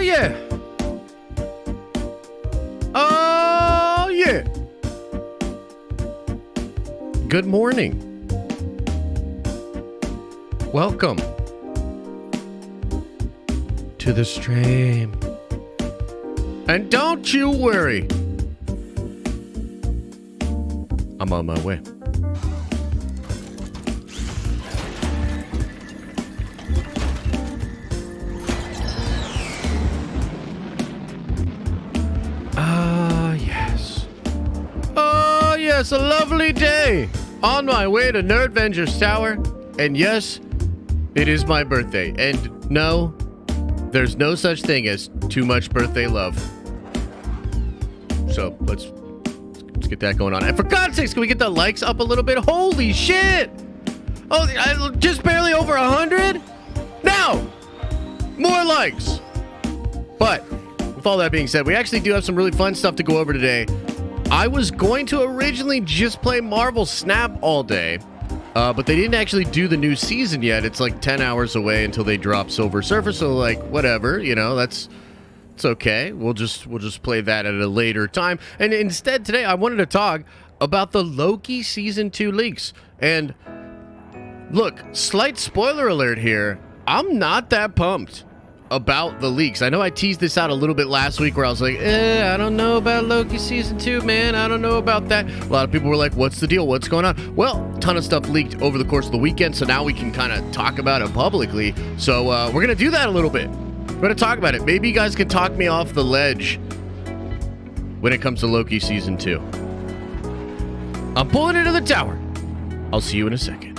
yeah. Oh, yeah. Good morning. Welcome to the stream. And don't you worry. I'm on my way. Yes, a lovely day. On my way to Nerdvengers Tower. And yes, it is my birthday. And no, there's no such thing as too much birthday love. So let's get that going on. And for God's sakes, can we get the likes up a little bit? Holy shit! Oh, just barely over 100? Now, more likes. But with all that being said, we actually do have some really fun stuff to go over today. I was going to originally just play Marvel Snap all day, but they didn't actually do the new season yet. It's like 10 hours away until they drop Silver Surfer, so like whatever, you know, it's okay. We'll just play that at a later time. And instead today I wanted to talk about the Loki season 2 leaks. And look, slight spoiler alert here. I'm not that pumped about the leaks. I know I teased this out a little bit last week where I was like, I don't know about Loki season 2, man. I don't know about that. A lot of people were like, what's the deal? What's going on? Well, a ton of stuff leaked over the course of the weekend, so now we can kind of talk about it publicly. So we're going to do that a little bit. We're going to talk about it. Maybe you guys can talk me off the ledge when it comes to Loki season 2. I'm pulling into the tower. I'll see you in a second.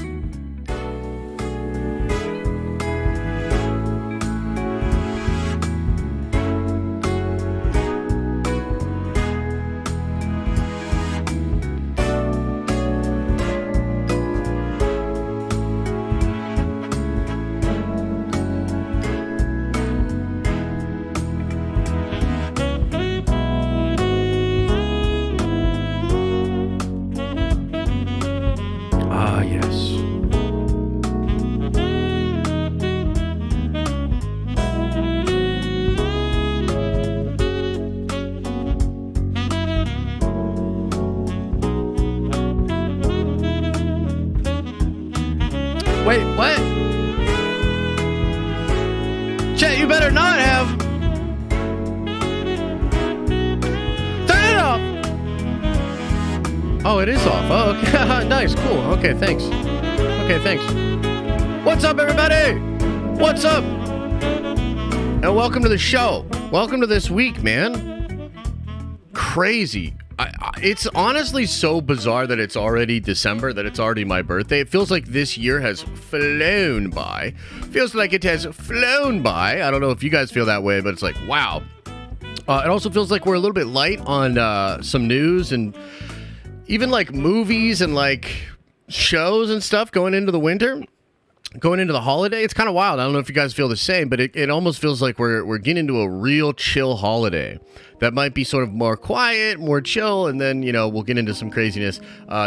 Wait, what? Chat, you better not have. Turn it off. Oh, it is off. Oh, okay. Nice, cool. Okay, thanks. Okay, thanks. What's up, everybody? What's up? And welcome to the show. Welcome to this week, man. Crazy. It's honestly so bizarre that it's already December, that it's already my birthday. It feels like this year has flown by. Feels like it has flown by. I don't know if you guys feel that way, but it's like, wow. It also feels like we're a little bit light on some news and even like movies and like shows and stuff going into the winter. Going into the holiday, it's kind of wild. I don't know if you guys feel the same, but it almost feels like we're getting into a real chill holiday that might be sort of more quiet, more chill, and then, you know, we'll get into some craziness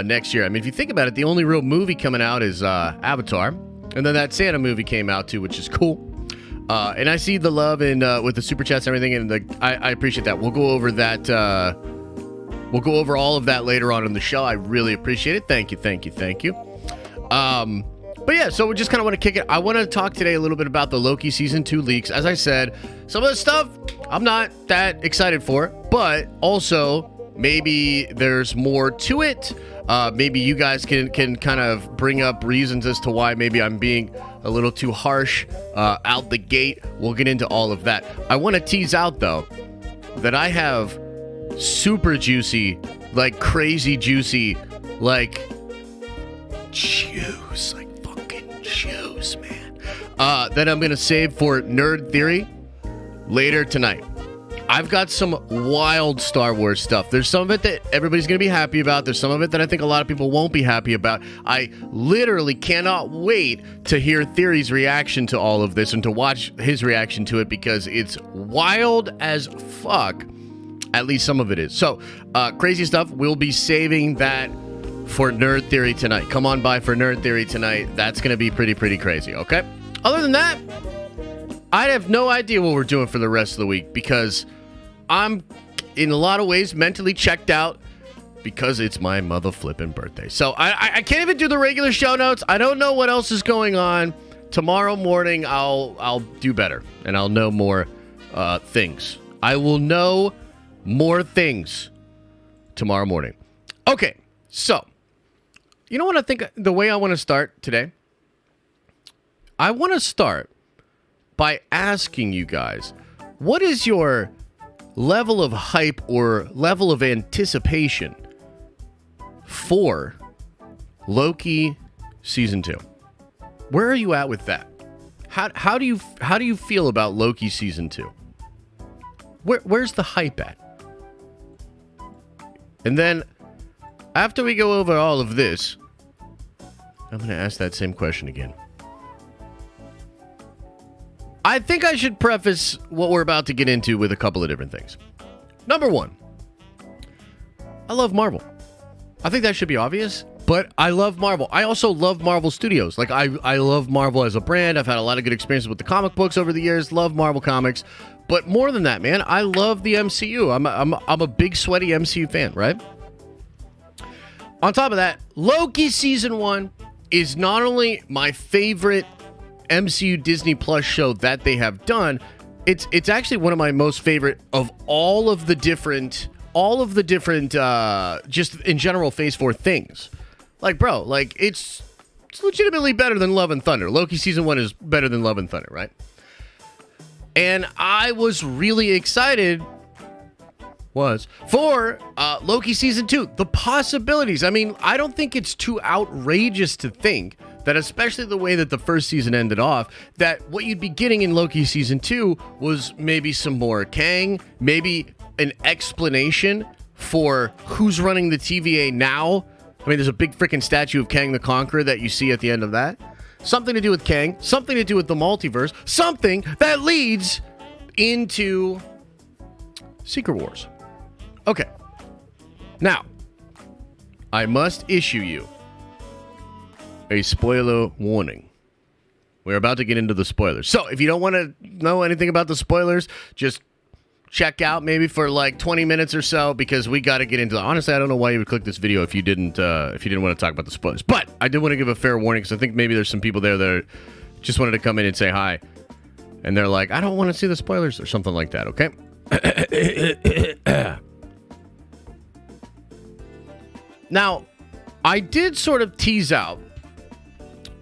next year. I mean, if you think about it, the only real movie coming out is Avatar, and then that Santa movie came out too, which is cool. And I see the love in with the super chats and everything, and I appreciate that. We'll go over that. We'll go over all of that later on in the show. I really appreciate it. Thank you, thank you, thank you. But yeah, so we just kind of want to kick it. I want to talk today a little bit about the Loki Season 2 leaks. As I said, some of the stuff I'm not that excited for, but also maybe there's more to it. Maybe you guys can kind of bring up reasons as to why maybe I'm being a little too harsh out the gate. We'll get into all of that. I want to tease out, though, that I have super juicy, like crazy juicy, like juice, like shows, man, that I'm gonna save for Nerd Theory later tonight. I've got some wild Star Wars stuff. There's some of it that everybody's gonna be happy about. There's some of it that I think a lot of people won't be happy about. I literally cannot wait to hear Theory's reaction to all of this and to watch his reaction to it, because it's wild as fuck. At least some of it is. So, crazy stuff. We'll be saving that for Nerd Theory tonight. Come on by for Nerd Theory tonight. That's going to be pretty crazy, okay? Other than that, I have no idea what we're doing for the rest of the week because I'm, in a lot of ways, mentally checked out because it's my mother flipping birthday. So I can't even do the regular show notes. I don't know what else is going on. Tomorrow morning, I'll do better, and I'll know more things. I will know more things tomorrow morning. Okay, so, you know what I think the way I want to start today? I want to start by asking you guys, what is your level of hype or level of anticipation for Loki Season 2? Where are you at with that? How do you feel about Loki Season 2? Where's the hype at? And then, after we go over all of this, I'm going to ask that same question again. I think I should preface what we're about to get into with a couple of different things. Number one, I love Marvel. I think that should be obvious, but I love Marvel. I also love Marvel Studios. Like, I love Marvel as a brand. I've had a lot of good experiences with the comic books over the years. Love Marvel Comics. But more than that, man, I love the MCU. I'm a big, sweaty MCU fan, right? On top of that, Loki Season 1 is not only my favorite MCU Disney Plus show that they have done, it's actually one of my most favorite of all of the different just in general Phase 4 things. Like, bro, like it's legitimately better than Love and Thunder. Loki Season 1 is better than Love and Thunder, right? And I was really excited for Loki Season 2. The possibilities. I mean, I don't think it's too outrageous to think that, especially the way that the first season ended off, that what you'd be getting in Loki Season 2 was maybe some more Kang, maybe an explanation for who's running the TVA now. I mean, there's a big freaking statue of Kang the Conqueror that you see at the end of that. Something to do with Kang, something to do with the multiverse, something that leads into Secret Wars. Okay. Now, I must issue you a spoiler warning. We're about to get into the spoilers. So, if you don't want to know anything about the spoilers, just check out maybe for like 20 minutes or so, because we got to get into it. Honestly, I don't know why you would click this video if you didn't want to talk about the spoilers. But I did want to give a fair warning, because I think maybe there's some people there that just wanted to come in and say hi, and they're like, I don't want to see the spoilers or something like that, okay? Now, I did sort of tease out,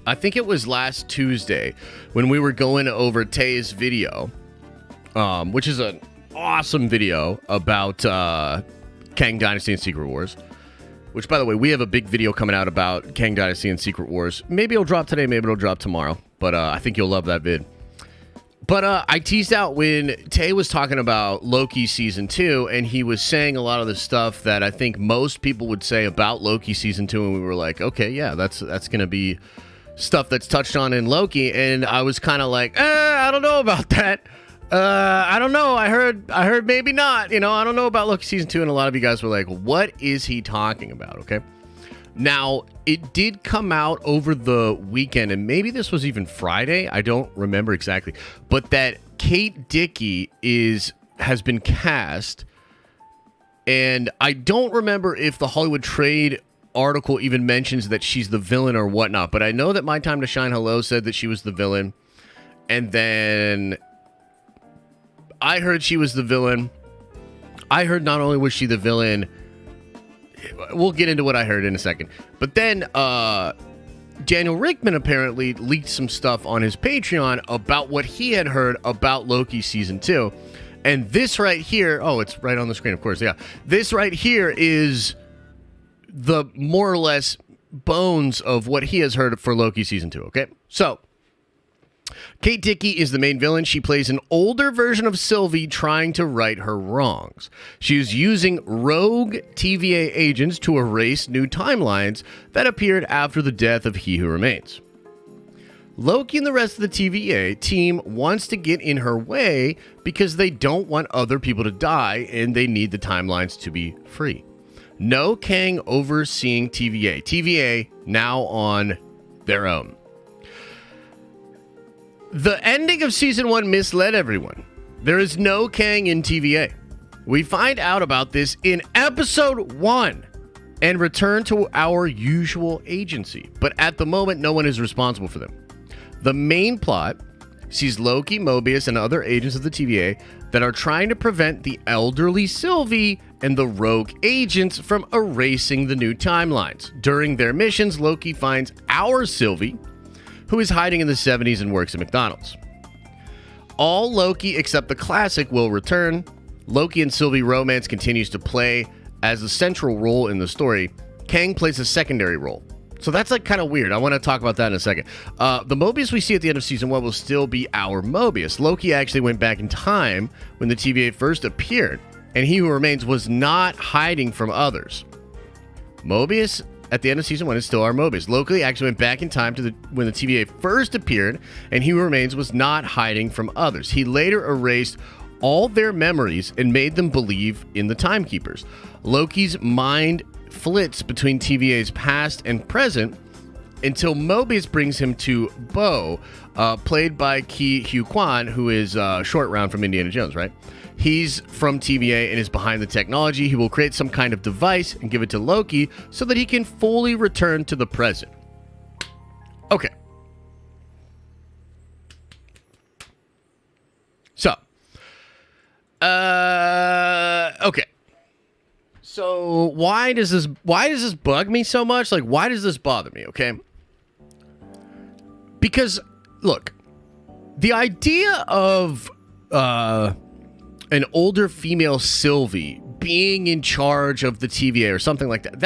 I think it was last Tuesday, when we were going over Tay's video, which is an awesome video about Kang Dynasty and Secret Wars. Which, by the way, we have a big video coming out about Kang Dynasty and Secret Wars. Maybe it'll drop today, maybe it'll drop tomorrow. But I think you'll love that vid. But I teased out when Tay was talking about Loki Season 2, and he was saying a lot of the stuff that I think most people would say about Loki Season 2, and we were like, okay, yeah, that's going to be stuff that's touched on in Loki. And I was kind of like, I don't know about that. I don't know. I heard maybe not. You know, I don't know about Loki Season 2, and a lot of you guys were like, what is he talking about? Okay. Now, it did come out over the weekend, and maybe this was even Friday. I don't remember exactly. But that Kate Dickie has been cast, and I don't remember if the Hollywood Trade article even mentions that she's the villain or whatnot, but I know that My Time to Shine Hello said that she was the villain, and then I heard she was the villain. I heard not only was she the villain, we'll get into what I heard in a second, but then Daniel Rickman apparently leaked some stuff on his Patreon about what he had heard about Loki Season 2. And this right here, oh, it's right on the screen, of course, yeah. This right here is the more or less bones of what he has heard for Loki Season 2, okay? So, Kate Dickie is the main villain. She plays an older version of Sylvie trying to right her wrongs. She is using rogue TVA agents to erase new timelines that appeared after the death of He Who Remains. Loki and the rest of the TVA team wants to get in her way because they don't want other people to die and they need the timelines to be free. No Kang overseeing TVA. TVA now on their own. The ending of season 1 misled everyone. There is no Kang in TVA. We find out about this in episode 1 and return to our usual agency. But at the moment, no one is responsible for them. The main plot sees Loki, Mobius, and other agents of the TVA that are trying to prevent the elderly Sylvie and the rogue agents from erasing the new timelines. During their missions, Loki finds our Sylvie, who is hiding in the 70s and works at McDonald's. All Loki except the classic will return. Loki and Sylvie romance continues to play as the central role in the story. Kang plays a secondary role. So that's like kind of weird. I want to talk about that in a second. The Mobius we see at the end of season 1 will still be our Mobius. Loki actually went back in time when the TVA first appeared, and He Who Remains was not hiding from others. Mobius at the end of season 1 is still our Mobius. Loki actually went back in time to when the TVA first appeared, and He Who Remains was not hiding from others. He later erased all their memories and made them believe in the Timekeepers. Loki's mind flits between TVA's past and present until Mobius brings him to Bo, played by Ki Hugh Kwan, who is Short Round from Indiana Jones, right? He's from TVA and is behind the technology. He will create some kind of device and give it to Loki so that he can fully return to the present. Okay. So, okay. So why does this bug me so much? Like, why does this bother me? Okay. Because look, the idea of an older female Sylvie being in charge of the TVA or something like that,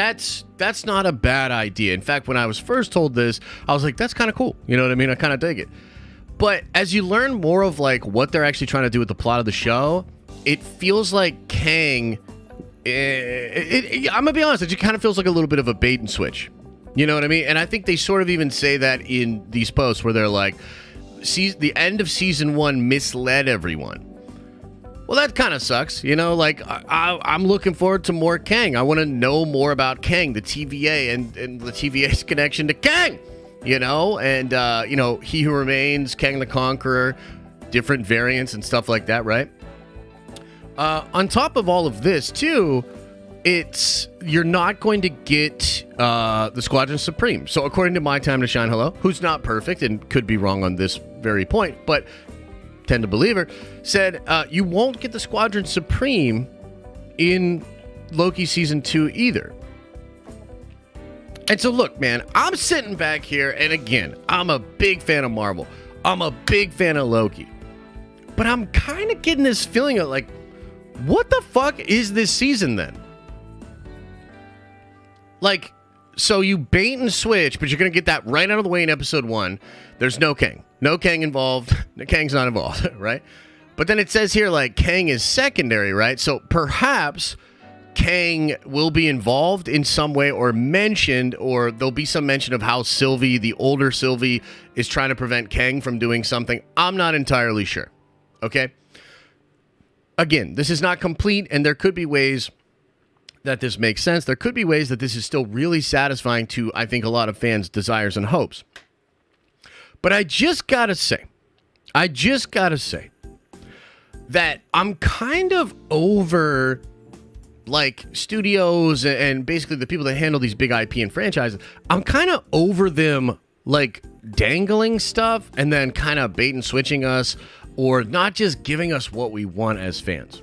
that's not a bad idea. In fact, when I was first told this, I was like, that's kind of cool. You know what I mean? I kind of dig it. But as you learn more of like what they're actually trying to do with the plot of the show, it feels like Kang, I'm gonna be honest, it just kind of feels like a little bit of a bait and switch. You know what I mean? And I think they sort of even say that in these posts where they're like, the end of season 1 misled everyone. Well, that kind of sucks, you know. Like I'm looking forward to more Kang. I want to know more about Kang, the TVA, and the TVA's connection to Kang. You know, and you know, He Who Remains, Kang the Conqueror, different variants and stuff like that, right? On top of all of this, too, you're not going to get the Squadron Supreme. So according to My Time to Shine Hello, who's not perfect and could be wrong on this very point, but tend to believe her, said you won't get the Squadron Supreme in Loki season 2 either. And so look, man, I'm sitting back here, and again, I'm a big fan of Marvel. I'm a big fan of Loki. But I'm kind of getting this feeling of like, what the fuck is this season then? Like, so you bait and switch, but you're going to get that right out of the way in episode 1. There's no Kang. No Kang involved. Kang's not involved, right? But then it says here, like, Kang is secondary, right? So perhaps Kang will be involved in some way or mentioned, or there'll be some mention of how Sylvie, the older Sylvie, is trying to prevent Kang from doing something. I'm not entirely sure, okay? Again, this is not complete, and there could be ways that this makes sense. There could be ways that this is still really satisfying to, I think, a lot of fans' desires and hopes. But I just gotta say that I'm kind of over, like, studios and basically the people that handle these big IP and franchises. I'm kind of over them, like, dangling stuff and then kind of bait and switching us, or not just giving us what we want as fans.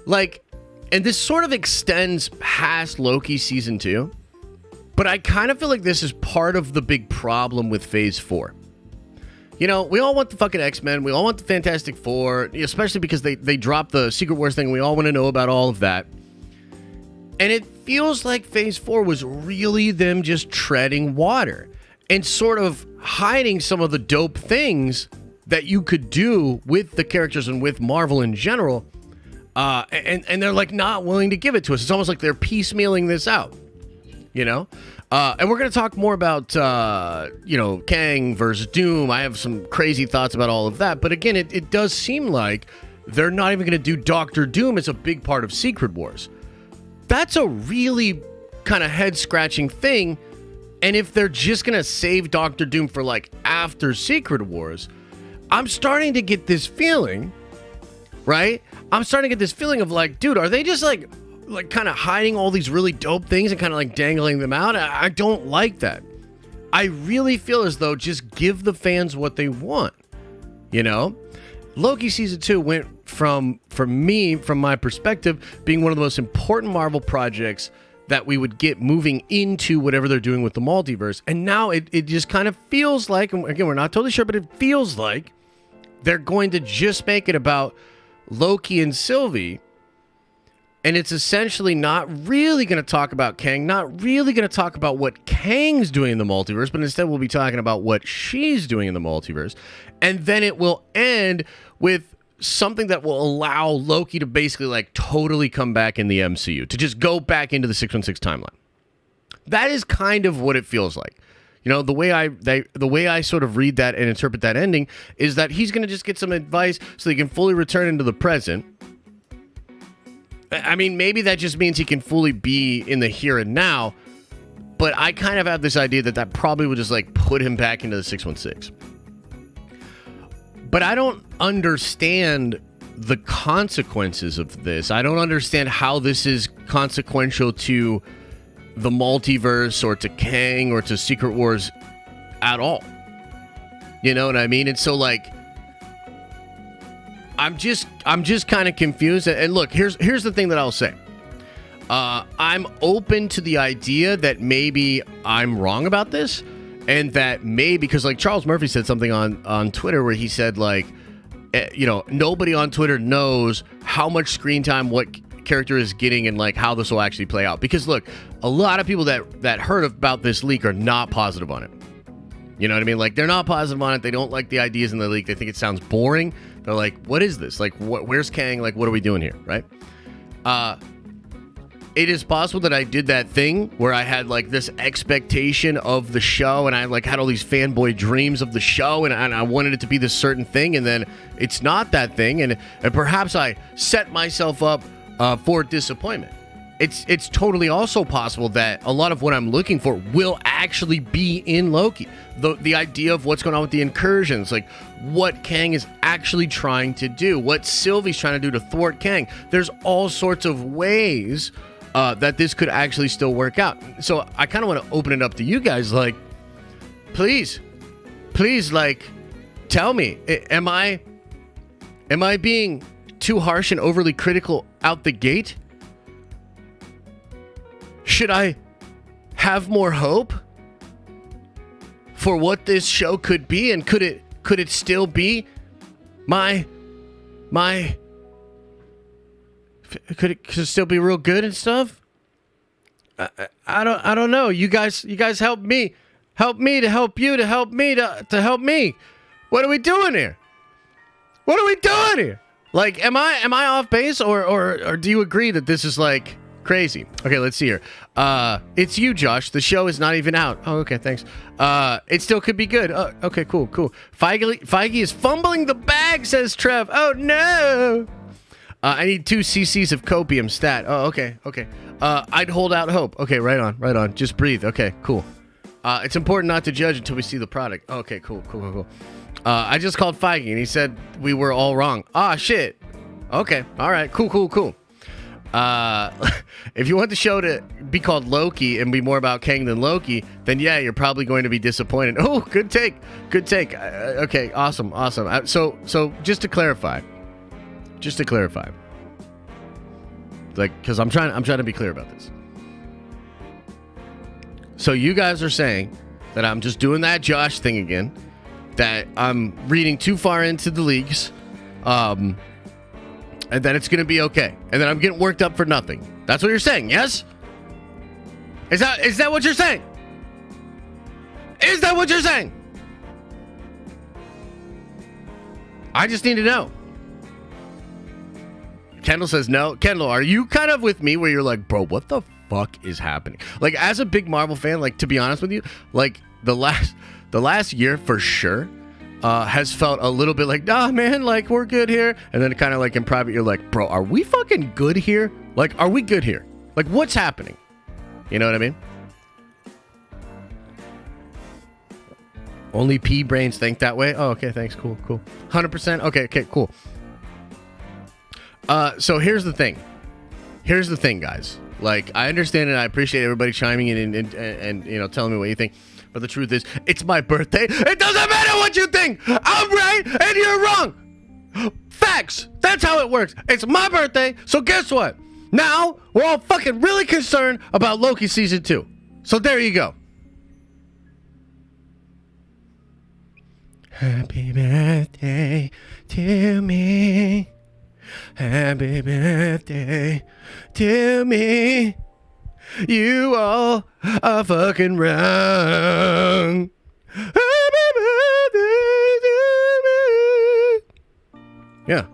Like, and this sort of extends past Loki season 2, but I kind of feel like this is part of the big problem with Phase 4. You know, we all want the fucking X-Men. We all want the Fantastic Four, especially because they dropped the Secret Wars thing. We all want to know about all of that. And it feels like Phase 4 was really them just treading water and sort of hiding some of the dope things that you could do with the characters and with Marvel in general. And they're like not willing to give it to us. It's almost like they're piecemealing this out, you know? And we're going to talk more about, you know, Kang versus Doom. I have some crazy thoughts about all of that. But again, it does seem like they're not even going to do Doctor Doom as a big part of Secret Wars. That's a really kind of head-scratching thing. And if they're just going to save Doctor Doom for, like, after Secret Wars, I'm starting to get this feeling, right? I'm starting to get this feeling of like, dude, are they just like kind of hiding all these really dope things and kind of like dangling them out? I don't like that. I really feel as though just give the fans what they want, you know? Loki season 2 went from, for me, from my perspective, being one of the most important Marvel projects that we would get moving into whatever they're doing with the multiverse. And now it just kind of feels like, and again, we're not totally sure, but it feels like they're going to just make it about Loki and Sylvie. And it's essentially not really going to talk about Kang, not really going to talk about what Kang's doing in the multiverse, but instead we'll be talking about what she's doing in the multiverse. And then it will end with something that will allow Loki to basically like totally come back in the MCU, to just go back into the 616 timeline. That is kind of what it feels like. You know, the way I sort of read that and interpret that ending is that he's going to just get some advice so he can fully return into the present. I mean, maybe that just means he can fully be in the here and now, but I kind of have this idea that probably would just like put him back into the 616. But I don't understand the consequences of this. I don't understand how this is consequential to the multiverse or to Kang or to Secret Wars at all. You know what I mean? And so like, I'm just kind of confused. And look, here's the thing that I'll say. I'm open to the idea that maybe I'm wrong about this, and that maybe, because like Charles Murphy said something on Twitter where he said like, you know, nobody on Twitter knows how much screen time what character is getting and like how this will actually play out. Because look, a lot of people that heard about this leak are not positive on it. You know what I mean? Like, they're not positive on it. They don't like the ideas in the leak. They think it sounds boring. They're like, what is this? Like, where's Kang? Like, what are we doing here? Right? It is possible that I did that thing where I had like this expectation of the show, and I like had all these fanboy dreams of the show, and I wanted it to be this certain thing, and then it's not that thing, and perhaps I set myself up for disappointment. It's totally also possible that a lot of what I'm looking for will actually be in Loki. The idea of what's going on with the incursions, like what Kang is actually trying to do, what Sylvie's trying to do to thwart Kang. There's all sorts of ways that this could actually still work out. So I kind of want to open it up to you guys. Like, please, like, tell me, am I being too harsh and overly critical out the gate? Should I have more hope for what this show could be, and could it still be my could it still be real good and stuff? I don't know. You guys help me to help you to help me to help me. What are we doing here? Like, am I off base, or do you agree that this is like crazy? Okay, let's see here. It's you, Josh. The show is not even out. Oh, okay, thanks. It still could be good. Oh, okay, cool. Feige is fumbling the bag, says Trev. Oh no. I need 2 cc's of copium stat. Oh, okay. I'd hold out hope. Okay, right on. Just breathe. Okay, cool. It's important not to judge until we see the product. Okay, cool. I just called Feige, and he said we were all wrong. Ah, shit. Okay, all right, cool. If you want the show to be called Loki and be more about Kang than Loki, then yeah, you're probably going to be disappointed. Oh, good take. Okay, awesome. So just to clarify, like, because I'm trying to be clear about this. So you guys are saying that I'm just doing that Josh thing again, that I'm reading too far into the leaks, and that it's going to be okay, and that I'm getting worked up for nothing. That's what you're saying, yes? Is that what you're saying? Is that what you're saying? I just need to know. Kendall says no. Kendall, are you kind of with me where you're like, bro, what the fuck is happening? Like, as a big Marvel fan, like, to be honest with you, like, the last year for sure has felt a little bit like, nah, man, like, we're good here. And then kind of like in private, you're like, bro, are we fucking good here? Like, are we good here? Like, what's happening? You know what I mean? Only pea brains think that way. Oh, okay, thanks. Cool. 100%. Okay, cool. So here's the thing. Guys. Like, I understand and I appreciate everybody chiming in and you know, telling me what you think. But the truth is, it's my birthday. It doesn't matter what you think. I'm right and you're wrong. Facts. That's how it works. It's my birthday. So guess what? Now we're all fucking really concerned about Loki season 2. So there you go. Happy birthday to me. Happy birthday to me. You all are fucking wrong. Happy birthday to me. Yeah.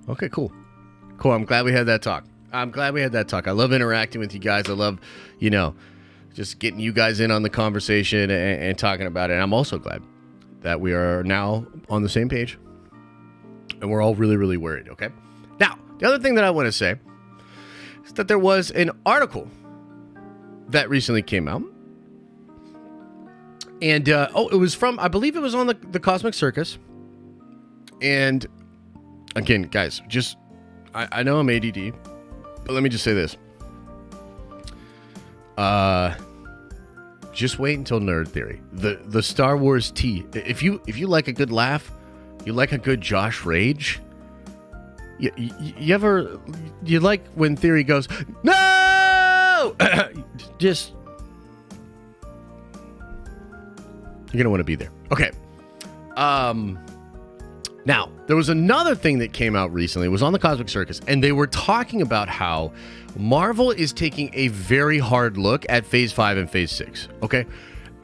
Okay, cool. I'm glad we had that talk. I love interacting with you guys. I love, you know, just getting you guys in on the conversation and talking about it. And I'm also glad that we are now on the same page and we're all really, really worried. Okay. Now, the other thing that I want to say is that there was an article that recently came out. And, it was from, I believe it was on the Cosmic Circus. And again, guys, just, I know I'm ADD, but let me just say this. Just wait until Nerd Theory. The Star Wars tea. If you like a good laugh, you like a good Josh Rage. You like when Theory goes, no! Just, you're gonna want to be there. Okay. Now, there was another thing that came out recently. It was on the Cosmic Circus, and they were talking about how Marvel is taking a very hard look at Phase 5 and Phase 6, okay?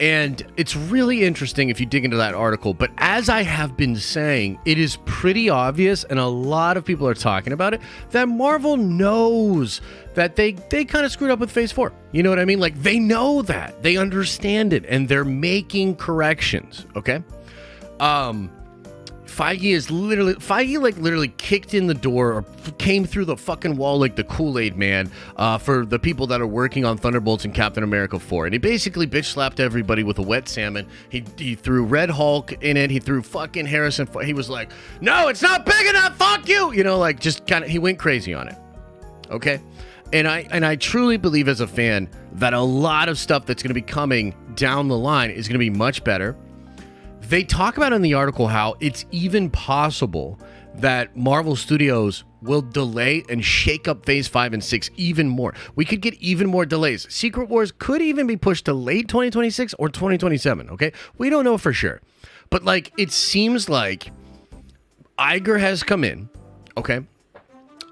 And it's really interesting if you dig into that article, but as I have been saying, it is pretty obvious, and a lot of people are talking about it, that Marvel knows that they kind of screwed up with Phase 4. You know what I mean? Like, they know that. They understand it, and they're making corrections, okay? Feige literally kicked in the door or came through the fucking wall like the Kool-Aid man for the people that are working on Thunderbolts and Captain America 4. And he basically bitch slapped everybody with a wet salmon. He threw Red Hulk in it. He threw fucking Harrison. He was like, no, it's not big enough. Fuck you. You know, like just kind of, he went crazy on it. Okay. And I truly believe as a fan that a lot of stuff that's going to be coming down the line is going to be much better. They talk about in the article how it's even possible that Marvel Studios will delay and shake up Phase 5 and 6 even more. We could get even more delays. Secret Wars could even be pushed to late 2026 or 2027, okay? We don't know for sure. But, like, it seems like Iger has come in, okay?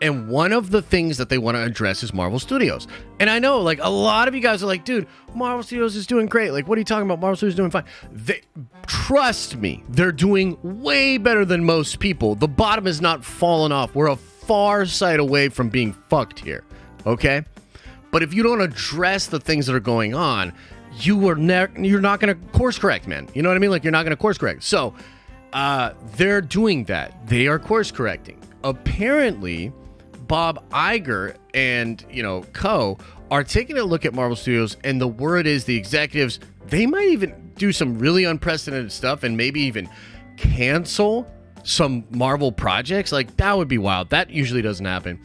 And one of the things that they want to address is Marvel Studios. And I know, like, a lot of you guys are like, dude, Marvel Studios is doing great. Like, what are you talking about? Marvel Studios is doing fine. Trust me, they're doing way better than most people. The bottom is not falling off. We're a far sight away from being fucked here, okay? But if you don't address the things that are going on, you're not going to course correct, man. You know what I mean? Like, you're not going to course correct. So, they're doing that. They are course correcting. Apparently, Bob Iger and, co are taking a look at Marvel Studios, and the word is the executives, they might even do some really unprecedented stuff and maybe even cancel some Marvel projects. Like, that would be wild. That usually doesn't happen.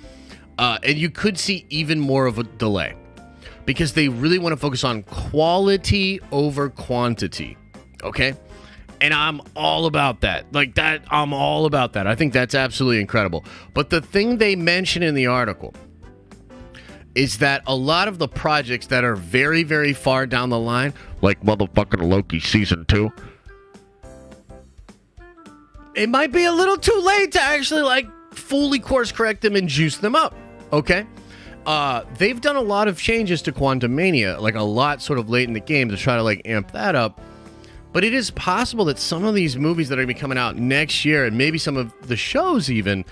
And you could see even more of a delay because they really want to focus on quality over quantity. Okay? And I'm all about that. I'm all about that. I think that's absolutely incredible. But the thing they mention in the article is that a lot of the projects that are very, very far down the line, like motherfucking Loki Season 2, it might be a little too late to actually, fully course correct them and juice them up. Okay? They've done a lot of changes to Quantumania, a lot sort of late in the game to try to, amp that up. But it is possible that some of these movies that are going to be coming out next year, and maybe some of the shows even,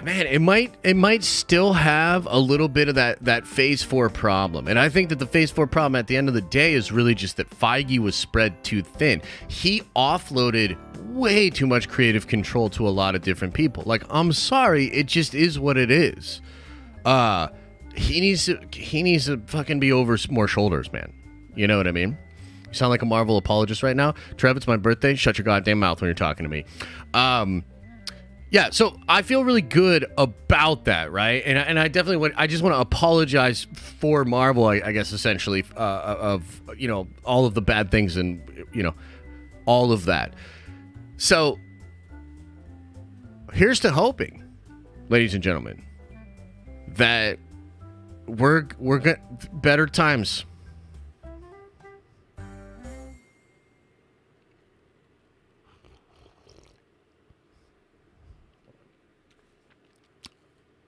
man, it might still have a little bit of that Phase 4 problem. And I think that the Phase 4 problem at the end of the day is really just that Feige was spread too thin. He offloaded way too much creative control to a lot of different people. I'm sorry, it just is what it is. He needs to fucking be over more shoulders, man. You know what I mean? You sound like a Marvel apologist right now. Trev, it's my birthday. Shut your goddamn mouth when you're talking to me. Yeah, so I feel really good about that, right? And I definitely would. I just want to apologize for Marvel, I guess, essentially, of, you know, all of the bad things and, you know, all of that. So here's to hoping, ladies and gentlemen, that we're better times.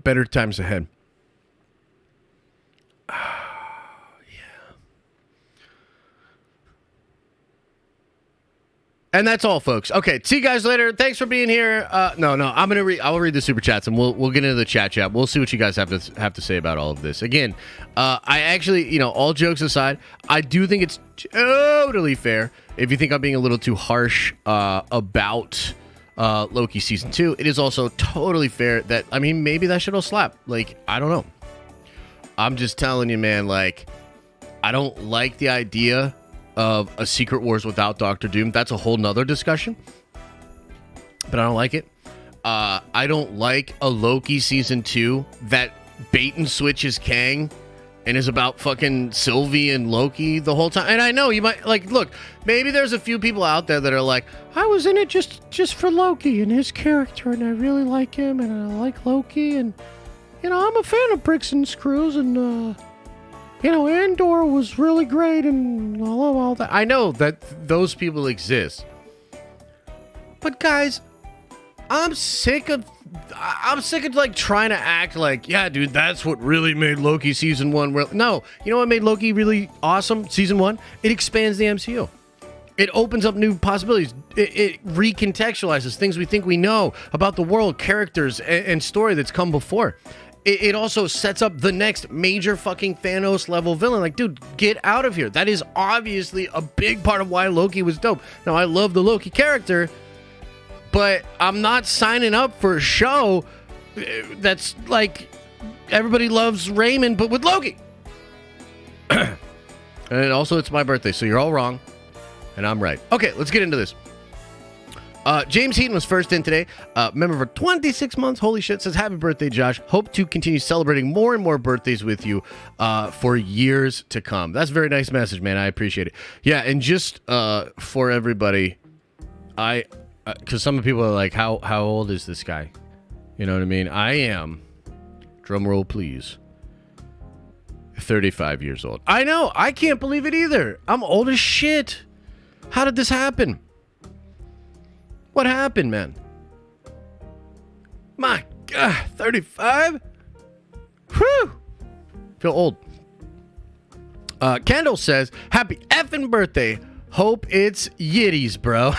Better times ahead. Yeah. And that's all, folks. Okay, see you guys later. Thanks for being here. No, I'll read the super chats and we'll get into the chat. We'll see what you guys have to say about all of this. Again, I actually, you know, all jokes aside, I do think it's totally fair if you think I'm being a little too harsh about Loki season 2. It is also totally fair that, I mean, maybe that shit will slap. Like, I don't know. I'm just telling you, man, like, I don't like the idea of a Secret Wars without Doctor Doom. That's a whole nother discussion, but I don't like it. I don't like a Loki season 2 that bait and switches Kang and is about fucking Sylvie and Loki the whole time. And I know you might, like, look, maybe there's a few people out there that are like, I was in it just for Loki and his character, and I really like him, and I like Loki, and, you know, I'm a fan of Bricks and Screws, and, you know, Andor was really great, and I love all that. I know that those people exist. But, guys, I'm sick of like trying to act like, yeah, dude, that's what really made Loki season 1 real. No, you know what made Loki really awesome season 1? It expands the MCU. It opens up new possibilities. It recontextualizes things we think we know about the world, characters, and story that's come before. It also sets up the next major fucking Thanos level villain. Like, dude, get out of here. That is obviously a big part of why Loki was dope. Now, I love the Loki character, but I'm not signing up for a show that's like everybody loves Raymond, but with Loki. And also, it's my birthday, so you're all wrong, and I'm right. Okay, let's get into this. James Heaton was first in today. Member for 26 months. Holy shit, says, happy birthday, Josh. Hope to continue celebrating more and more birthdays with you for years to come. That's a very nice message, man. I appreciate it. Yeah, and just for everybody, because some people are like, how old is this guy? You know what I mean? I am, drum roll please, 35 years old. I know, I can't believe it either. I'm old as shit. How did this happen? What happened, man? My God, 35? Whew. Feel old. Kendall says, happy effing birthday. Hope it's Yitties, bro.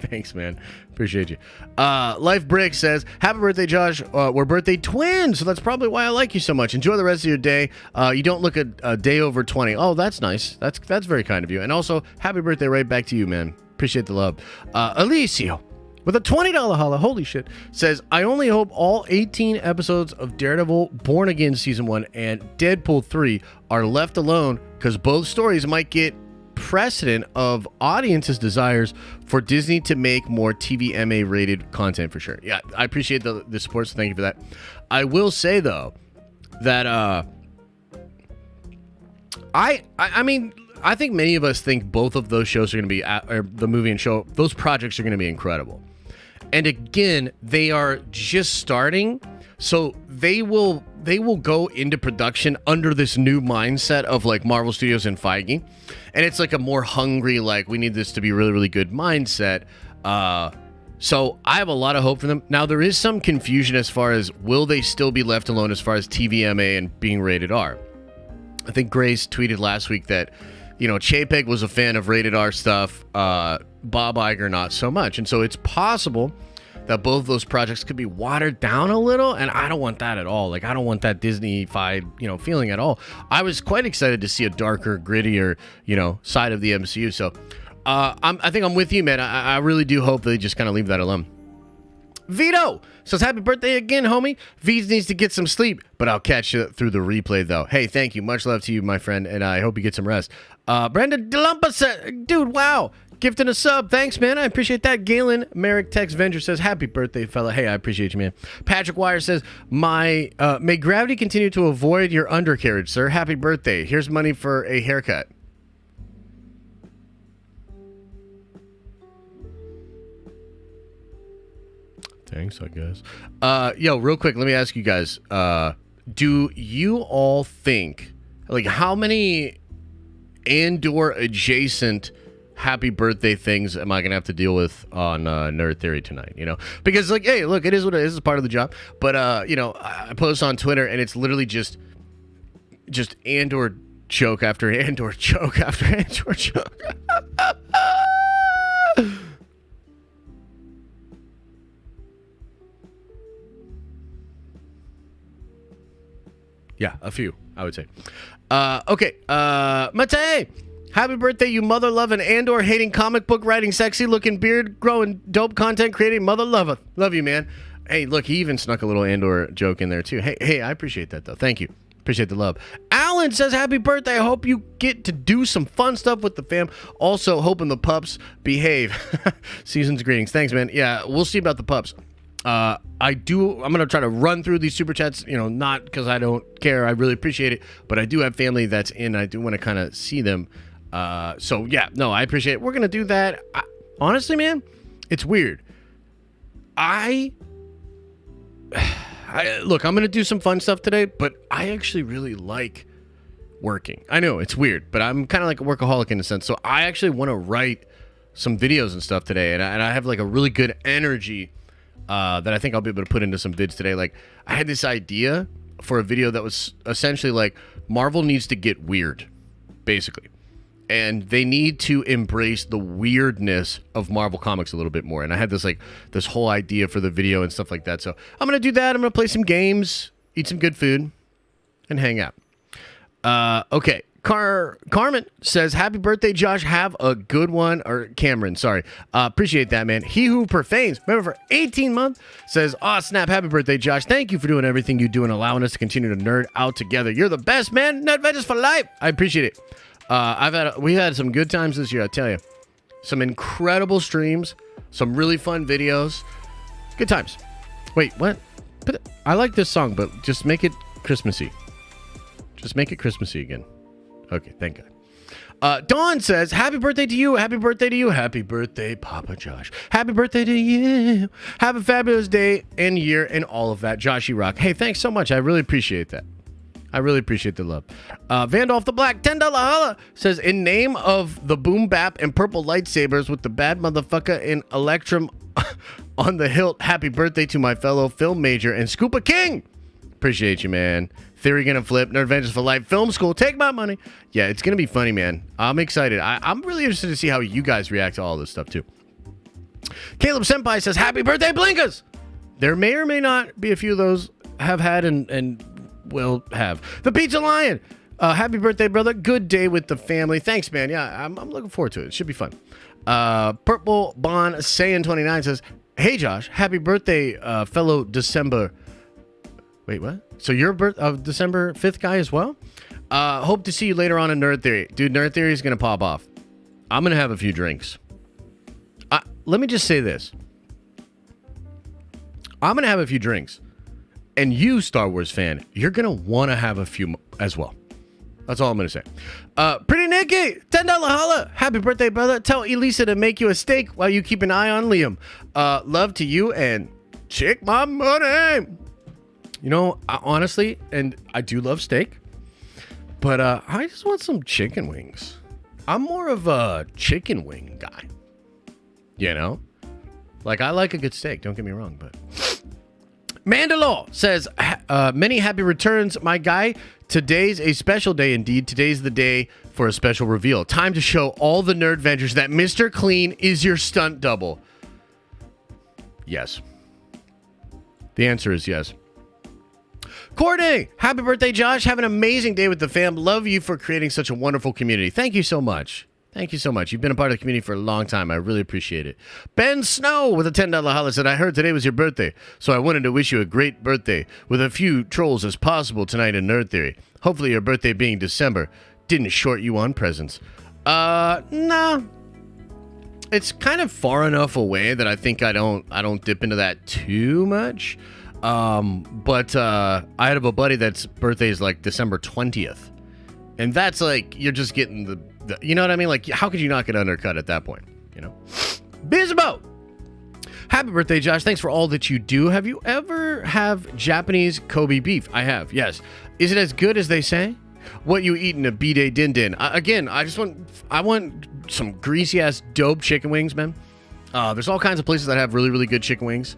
Thanks, man. Appreciate you. Life Brick says, happy birthday, Josh. We're birthday twins, so that's probably why I like you so much. Enjoy the rest of your day. You don't look a day over 20. Oh, that's nice. That's very kind of you. And also, happy birthday right back to you, man. Appreciate the love. Alicio, with a $20 holla, holy shit, says, I only hope all 18 episodes of Daredevil, Born Again Season 1, and Deadpool 3 are left alone, because both stories might get precedent of audiences' desires for Disney to make more TVMA rated content, for sure. Yeah, I appreciate the support, so thank you for that. I will say, though, that I mean, I think many of us think both of those shows are going to be, or the movie and show, those projects are going to be incredible. And again, they are just starting, so they will go into production under this new mindset of like Marvel Studios and FEIGE, and it's like a more hungry, like, we need this to be really, really good mindset. So I have a lot of hope for them. Now, there is some confusion as far as, will they still be left alone as far as TVMA and being rated R? I think Grace tweeted last week that, you know, Chapek was a fan of rated R stuff, Bob Iger not so much. And so it's possible that both of those projects could be watered down a little, and I don't want that at all. Like, I don't want that Disney-fied, you know, feeling at all. I was quite excited to see a darker, grittier, you know, side of the MCU. So I think I'm with you, man. I really do hope they just kind of leave that alone. Vito says, happy birthday again, homie. V's needs to get some sleep, but I'll catch you through the replay, though. Hey, thank you. Much love to you, my friend, and I hope you get some rest. Brandon DeLumpa said, dude, wow. Gifting a sub. Thanks, man. I appreciate that. Galen Merrick Tex Venger says, happy birthday, fella. Hey, I appreciate you, man. Patrick Wire says, may gravity continue to avoid your undercarriage, sir. Happy birthday. Here's money for a haircut. Thanks, I guess. Yo, real quick, let me ask you guys, do you all think, like, how many Andor adjacent happy birthday things am I gonna have to deal with on Nerd Theory tonight? You know, because like, hey, look, it is what it is. It's part of the job. But you know, I post on Twitter and it's literally just Andor joke after Andor joke after Andor joke. Yeah, a few, I would say. Okay, Mate. Happy birthday, you mother-loving, Andor-hating, comic book writing, sexy-looking, beard-growing, dope content creating mother-lover. Love you, man. Hey, look, he even snuck a little Andor joke in there, too. Hey, I appreciate that, though. Thank you. Appreciate the love. Alan says, happy birthday. I hope you get to do some fun stuff with the fam. Also, hoping the pups behave. Season's greetings. Thanks, man. Yeah, we'll see about the pups. I'm going to try to run through these super chats, you know, not because I don't care. I really appreciate it. But I do have family that's in. I do want to kind of see them. So yeah, no, I appreciate it. We're going to do that. Honestly, man, it's weird. Look, I'm going to do some fun stuff today, but I actually really like working. I know it's weird, but I'm kind of like a workaholic in a sense. So I actually want to write some videos and stuff today. And I have like a really good energy, that I think I'll be able to put into some vids today. Like I had this idea for a video that was essentially like Marvel needs to get weird, basically. And they need to embrace the weirdness of Marvel Comics a little bit more. And I had this whole idea for the video and stuff like that. So I'm going to do that. I'm going to play some games, eat some good food, and hang out. Okay. Carmen says, happy birthday, Josh. Have a good one. Or Cameron, sorry. Appreciate that, man. He who profanes, remember, for 18 months, says, oh, snap. Happy birthday, Josh. Thank you for doing everything you do and allowing us to continue to nerd out together. You're the best, man. Nerd Vengers for life. I appreciate it. We had some good times this year, I tell you. Some incredible streams, some really fun videos. Good times. Wait, what? I like this song, but just make it Christmassy. Just make it Christmassy again. Okay, thank God. Dawn says, happy birthday to you. Happy birthday to you. Happy birthday, Papa Josh. Happy birthday to you. Have a fabulous day and year and all of that. Joshy Rock. Hey, thanks so much. I really appreciate that. I really appreciate the love. Vandolph the Black, $10 holla, says, in name of the boom bap and purple lightsabers with the bad motherfucker in Electrum on the hilt, happy birthday to my fellow film major and Scoopa King. Appreciate you, man. Theory gonna flip, Nerd Vengers for life, film school, take my money. Yeah, it's gonna be funny, man. I'm excited. I'm really interested to see how you guys react to all this stuff, too. Caleb Senpai says, happy birthday, Blinkers. There may or may not be a few of those have had and will have. The Pizza Lion, happy birthday, brother. Good day with the family. Thanks, man. Yeah, I'm looking forward to it. It should be fun. Purple Bond Saiyan 29 says, hey, Josh, happy birthday, fellow December. Wait, what? So you're December 5th guy as well? Hope to see you later on in Nerd Theory. Dude, Nerd Theory is going to pop off. I'm going to have a few drinks. Let me just say this. I'm going to have a few drinks. And you, Star Wars fan, you're going to want to have a few as well. That's all I'm going to say. Pretty Nikki, $10 holla. Happy birthday, brother. Tell Elisa to make you a steak while you keep an eye on Liam. Love to you and check my money. You know, honestly, and I do love steak, but I just want some chicken wings. I'm more of a chicken wing guy. You know? Like, I like a good steak, don't get me wrong, but... Mandalore says, many happy returns, my guy. Today's a special day indeed. Today's the day for a special reveal. Time to show all the Nerd Vengers that Mr. Clean is your stunt double. Yes. The answer is yes. Courtney, happy birthday, Josh. Have an amazing day with the fam. Love you for creating such a wonderful community. Thank you so much. Thank you so much. You've been a part of the community for a long time. I really appreciate it. Ben Snow with a $10 holla said, I heard today was your birthday, so I wanted to wish you a great birthday with a few trolls as possible tonight in Nerd Theory. Hopefully your birthday being December didn't short you on presents. No. It's kind of far enough away that I think I don't dip into that too much. But I have a buddy that's birthday is like December 20th. And that's like, you're just getting the you know what I mean? Like, how could you not get undercut at that point? You know? Bizbo! Happy birthday, Josh. Thanks for all that you do. Have you ever have Japanese Kobe beef? I have, yes. Is it as good as they say? What you eat in a B-Day Din Din? Again, I want some greasy-ass dope chicken wings, man. There's all kinds of places that have really, really good chicken wings.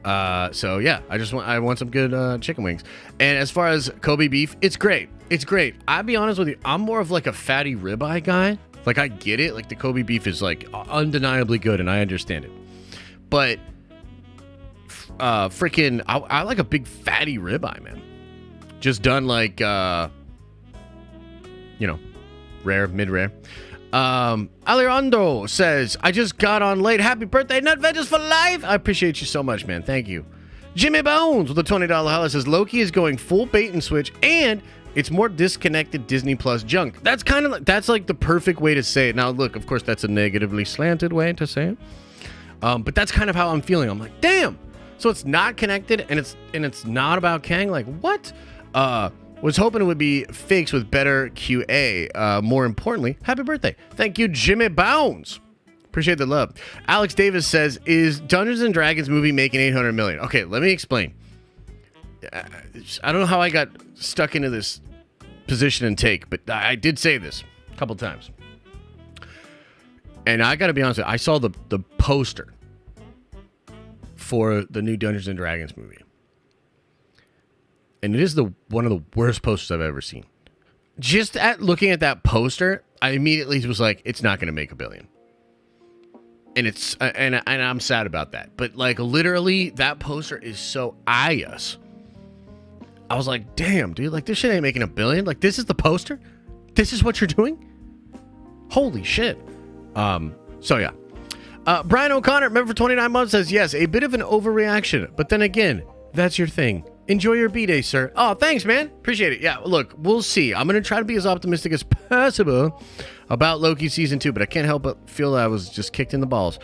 So yeah, I want some good chicken wings. And as far as Kobe beef, it's great. It's great. I'll be honest with you, I'm more of like a fatty ribeye guy. Like, I get it. Like, the Kobe beef is like undeniably good, and I understand it. But freaking, I like a big fatty ribeye, man. Just done like rare, mid-rare. Alejandro says, I just got on late. Happy birthday, Nut Veggies for life. I appreciate you so much, man. Thank you. Jimmy Bones with a $20 holla says, Loki is going full bait and switch, and it's more disconnected Disney Plus junk. That's kind of that's like the perfect way to say it. Now, look, of course, that's a negatively slanted way to say it. But that's kind of how I'm feeling. I'm like, damn. So it's not connected, and it's not about Kang. Like, what? Was hoping it would be fakes with better QA. More importantly, happy birthday. Thank you, Jimmy Bounds. Appreciate the love. Alex Davis says, is Dungeons & Dragons movie making $800 million? Okay, let me explain. I don't know how I got stuck into this position and take, but I did say this a couple times. And I got to be honest with you, I saw the poster for the new Dungeons & Dragons movie. And it is one of the worst posters I've ever seen. Just at looking at that poster, I immediately was like, it's not going to make $1 billion. And it's and I'm sad about that. But like, literally, that poster is so eyes. I was like, damn, dude, like, this shit ain't making $1 billion. Like, this is the poster? This is what you're doing? Holy shit. So yeah. Brian O'Connor, member for 29 months, says, yes, a bit of an overreaction. But then again, that's your thing. Enjoy your B-Day, sir. Oh, thanks, man. Appreciate it. Yeah, look, we'll see. I'm going to try to be as optimistic as possible about Loki Season 2, but I can't help but feel that I was just kicked in the balls.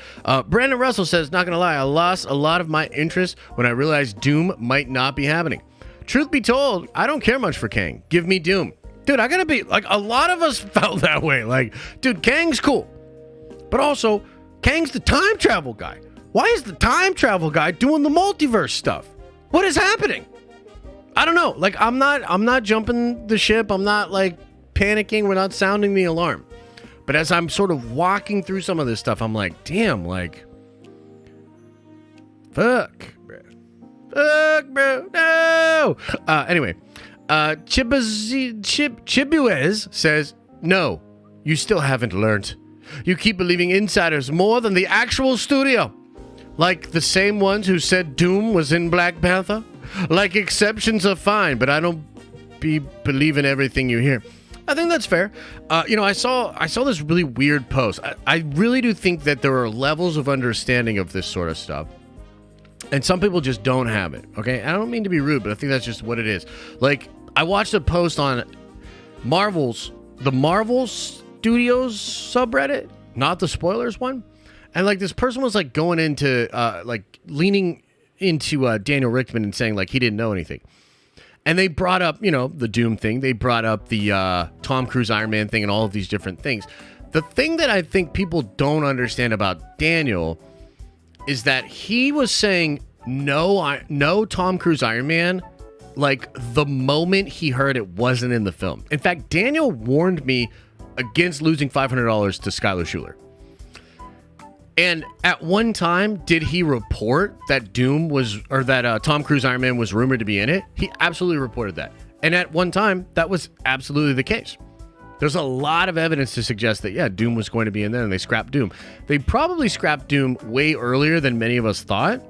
Brandon Russell says, not going to lie, I lost a lot of my interest when I realized Doom might not be happening. Truth be told, I don't care much for Kang. Give me Doom. Dude, I got to be, like, a lot of us felt that way. Like, dude, Kang's cool. But also, Kang's the time travel guy. Why is the time travel guy doing the multiverse stuff? What is happening? I don't know. Like, I'm not jumping the ship. I'm not like panicking. We're not sounding the alarm. But as I'm sort of walking through some of this stuff, I'm like, damn, like, fuck, bro. Fuck, bro. No. Anyway, Chibuez says, no, you still haven't learned. You keep believing insiders more than the actual studio. Like the same ones who said Doom was in Black Panther. Like, exceptions are fine, but I don't believe in everything you hear. I think that's fair. I saw this really weird post. I really do think that there are levels of understanding of this sort of stuff. And some people just don't have it, okay? I don't mean to be rude, but I think that's just what it is. Like, I watched a post on the Marvel Studios subreddit, not the spoilers one. And, like, this person was, like, going into, leaning into Daniel Rickman and saying, like, he didn't know anything. And they brought up, the Doom thing. They brought up the Tom Cruise Iron Man thing and all of these different things. The thing that I think people don't understand about Daniel is that he was saying no Tom Cruise Iron Man, like, the moment he heard it wasn't in the film. In fact, Daniel warned me against losing $500 to Skylar Schuler. And at one time, did he report that Tom Cruise Iron Man was rumored to be in it? He absolutely reported that. And at one time, that was absolutely the case. There's a lot of evidence to suggest that, yeah, Doom was going to be in there, and they scrapped Doom. They probably scrapped Doom way earlier than many of us thought.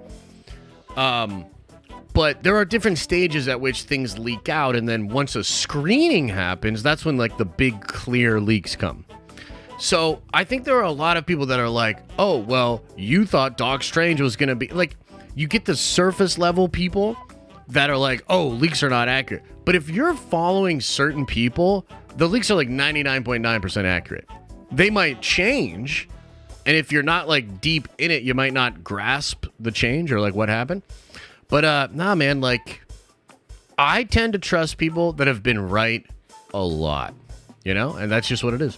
But there are different stages at which things leak out, and then once a screening happens, that's when, like, the big clear leaks come. So I think there are a lot of people that are like, oh, well, you thought Doc Strange was going to be like, you get the surface level people that are like, oh, leaks are not accurate. But if you're following certain people, the leaks are like 99.9% accurate. They might change. And if you're not like deep in it, you might not grasp the change or like what happened. But nah, man, like I tend to trust people that have been right a lot, you know, and that's just what it is.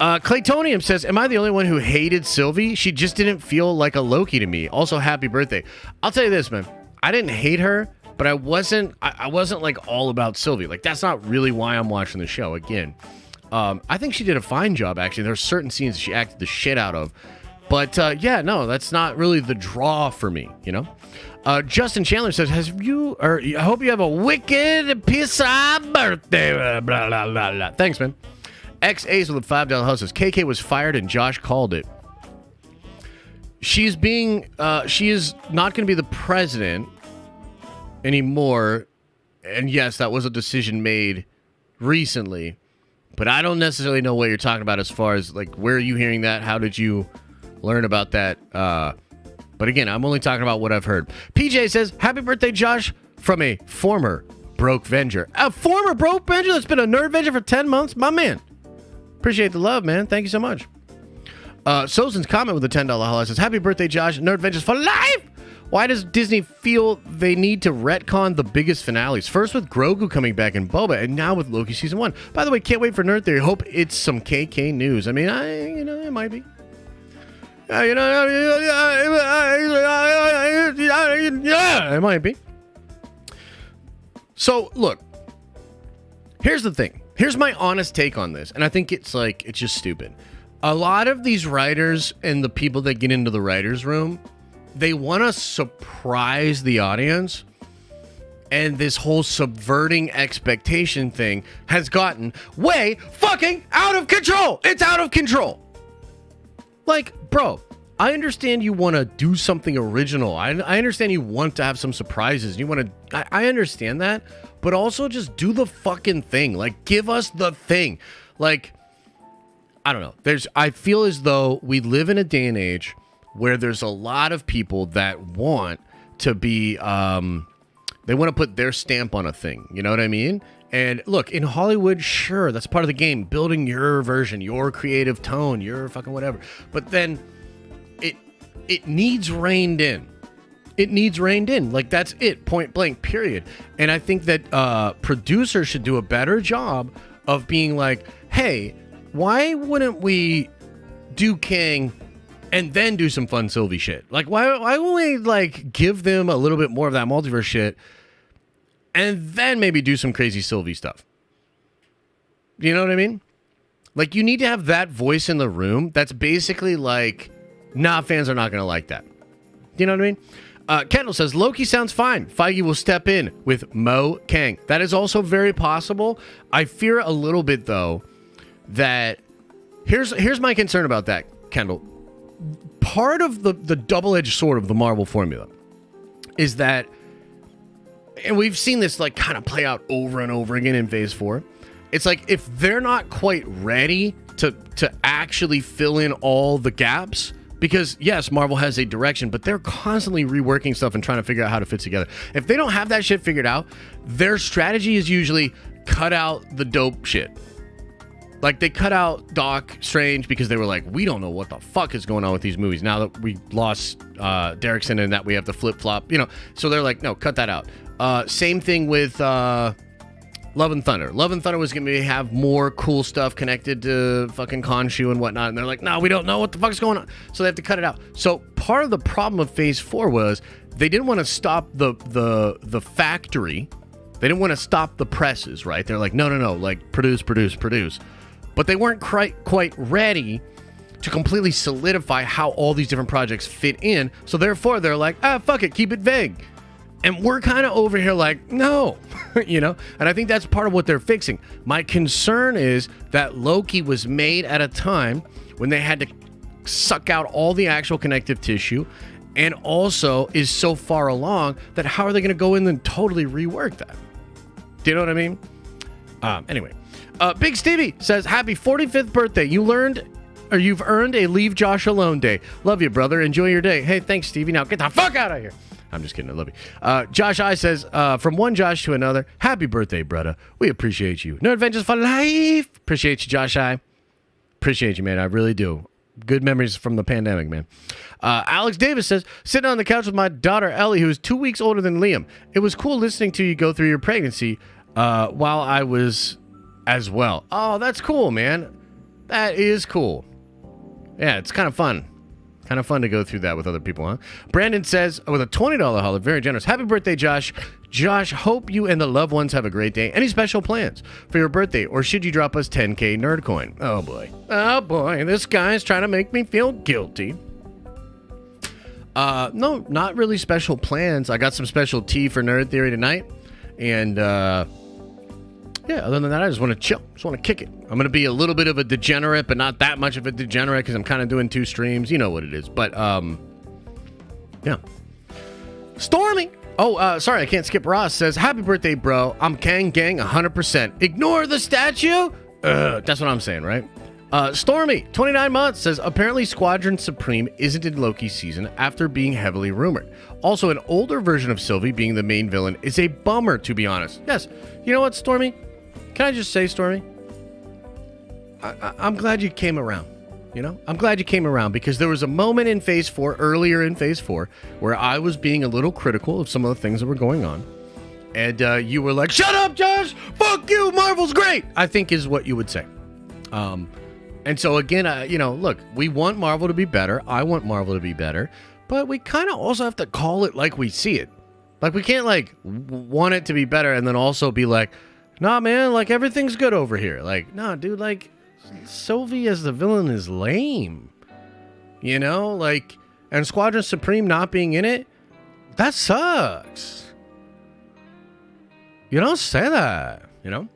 Claytonium says, am I the only one who hated Sylvie? She just didn't feel like a Loki to me. Also, happy birthday. I'll tell you this, man. I didn't hate her, but I wasn't like all about Sylvie. Like, that's not really why I'm watching the show. Again, I think she did a fine job, actually. There's certain scenes she acted the shit out of. But, yeah, no, that's not really the draw for me, you know? Justin Chandler says, I hope you have a wicked pizza birthday. Blah, blah, blah, blah. Thanks, man. X-A's with a $5 house says, KK was fired and Josh called it. She is not going to be the president anymore. And yes, that was a decision made recently. But I don't necessarily know what you're talking about as far as, like, where are you hearing that? How did you learn about that? But again, I'm only talking about what I've heard. PJ says, happy birthday, Josh, from a former broke Venger. A former broke Venger that's been a nerd Venger for 10 months? My man. Appreciate the love, man. Thank you so much. Sozin's comment with a $10 holla says, happy birthday, Josh. Nerd Vengers for life! Why does Disney feel they need to retcon the biggest finales? First with Grogu coming back in Boba, and now with Loki Season 1. By the way, can't wait for Nerd Theory. Hope it's some KK news. I mean, it might be. It might be. So, look. Here's the thing. Here's my honest take on this, and I think it's just stupid. A lot of these writers and the people that get into the writer's room, they want to surprise the audience, and this whole subverting expectation thing has gotten way fucking out of control. It's out of control. Like, bro, I understand you want to do something original. I understand you want to have some surprises. You want to, I understand that. But also just do the fucking thing. Like, give us the thing. Like, I don't know. I feel as though we live in a day and age where there's a lot of people that want to be, they want to put their stamp on a thing. You know what I mean? And look, in Hollywood, sure, that's part of the game. Building your version, your creative tone, your fucking whatever. But then it needs reined in. It needs reined in. Like, that's it. Point blank, period. And I think that producers should do a better job of being like, hey, why wouldn't we do Kang and then do some fun Sylvie shit? Like, why won't we, like, give them a little bit more of that multiverse shit and then maybe do some crazy Sylvie stuff? You know what I mean? Like, you need to have that voice in the room that's basically like, nah, fans are not going to like that. You know what I mean? Kendall says, Loki sounds fine. Feige will step in with Mo Kang. That is also very possible. I fear a little bit, though, that here's my concern about that, Kendall. Part of the double-edged sword of the Marvel formula is that, and we've seen this like kind of play out over and over again in Phase 4. It's like if they're not quite ready to actually fill in all the gaps. Because, yes, Marvel has a direction, but they're constantly reworking stuff and trying to figure out how to fit together. If they don't have that shit figured out, their strategy is usually cut out the dope shit. Like, they cut out Doc Strange because they were like, we don't know what the fuck is going on with these movies now that we lost Derrickson and that we have to flip-flop, you know. So they're like, no, cut that out. Same thing with Love and Thunder. Love and Thunder was going to have more cool stuff connected to fucking Khonshu and whatnot. And they're like, no, we don't know what the fuck's going on. So they have to cut it out. So part of the problem of Phase 4 was they didn't want to stop the factory. They didn't want to stop the presses, right? They're like, no, like produce. But they weren't quite ready to completely solidify how all these different projects fit in. So therefore, they're like, fuck it, keep it vague. And we're kind of over here like, no, you know? And I think that's part of what they're fixing. My concern is that Loki was made at a time when they had to suck out all the actual connective tissue and also is so far along that how are they going to go in and totally rework that? Do you know what I mean? Anyway, Big Stevie says, happy 45th birthday. You learned or you've earned a leave Josh alone day. Love you, brother. Enjoy your day. Hey, thanks, Stevie. Now get the fuck out of here. I'm just kidding. I love you. Josh I says, from one Josh to another, happy birthday, brother. We appreciate you. Nerd Adventures for life. Appreciate you, Josh I. Appreciate you, man. I really do. Good memories from the pandemic, man. Alex Davis says, sitting on the couch with my daughter, Ellie, who is 2 weeks older than Liam. It was cool listening to you go through your pregnancy while I was as well. Oh, that's cool, man. That is cool. Yeah, it's kind of fun. Kind of fun to go through that with other people, huh? Brandon says, with a $20 holiday, very generous. Happy birthday, Josh. Josh, hope you and the loved ones have a great day. Any special plans for your birthday, or should you drop us 10K nerd coin? Oh, boy. Oh, boy. This guy's trying to make me feel guilty. No, not really special plans. I got some special tea for Nerd Theory tonight. And, yeah, other than that, I just want to chill. Just want to kick it. I'm going to be a little bit of a degenerate, but not that much of a degenerate because I'm kind of doing 2 streams. You know what it is. But, yeah. Stormy. Oh, sorry, I can't skip. Ross says, happy birthday, bro. I'm Kang Gang 100%. Ignore the statue? That's what I'm saying, right? Stormy, 29 months, says, apparently Squadron Supreme isn't in Loki's season after being heavily rumored. Also, an older version of Sylvie being the main villain is a bummer, to be honest. Yes. You know what, Stormy? Can I just say, Stormy? I'm glad you came around. You know? I'm glad you came around because there was a moment in Phase 4, earlier in Phase 4, where I was being a little critical of some of the things that were going on. And you were like, shut up, Josh! Fuck you! Marvel's great! I think is what you would say. And so, again, you know, look, we want Marvel to be better. I want Marvel to be better. But we kind of also have to call it like we see it. Like, we can't, like, want it to be better and then also be like, nah, man, like, everything's good over here. Like, nah, dude, like, Sylvie as the villain is lame. You know? Like, and Squadron Supreme not being in it, that sucks. You don't say that, you know?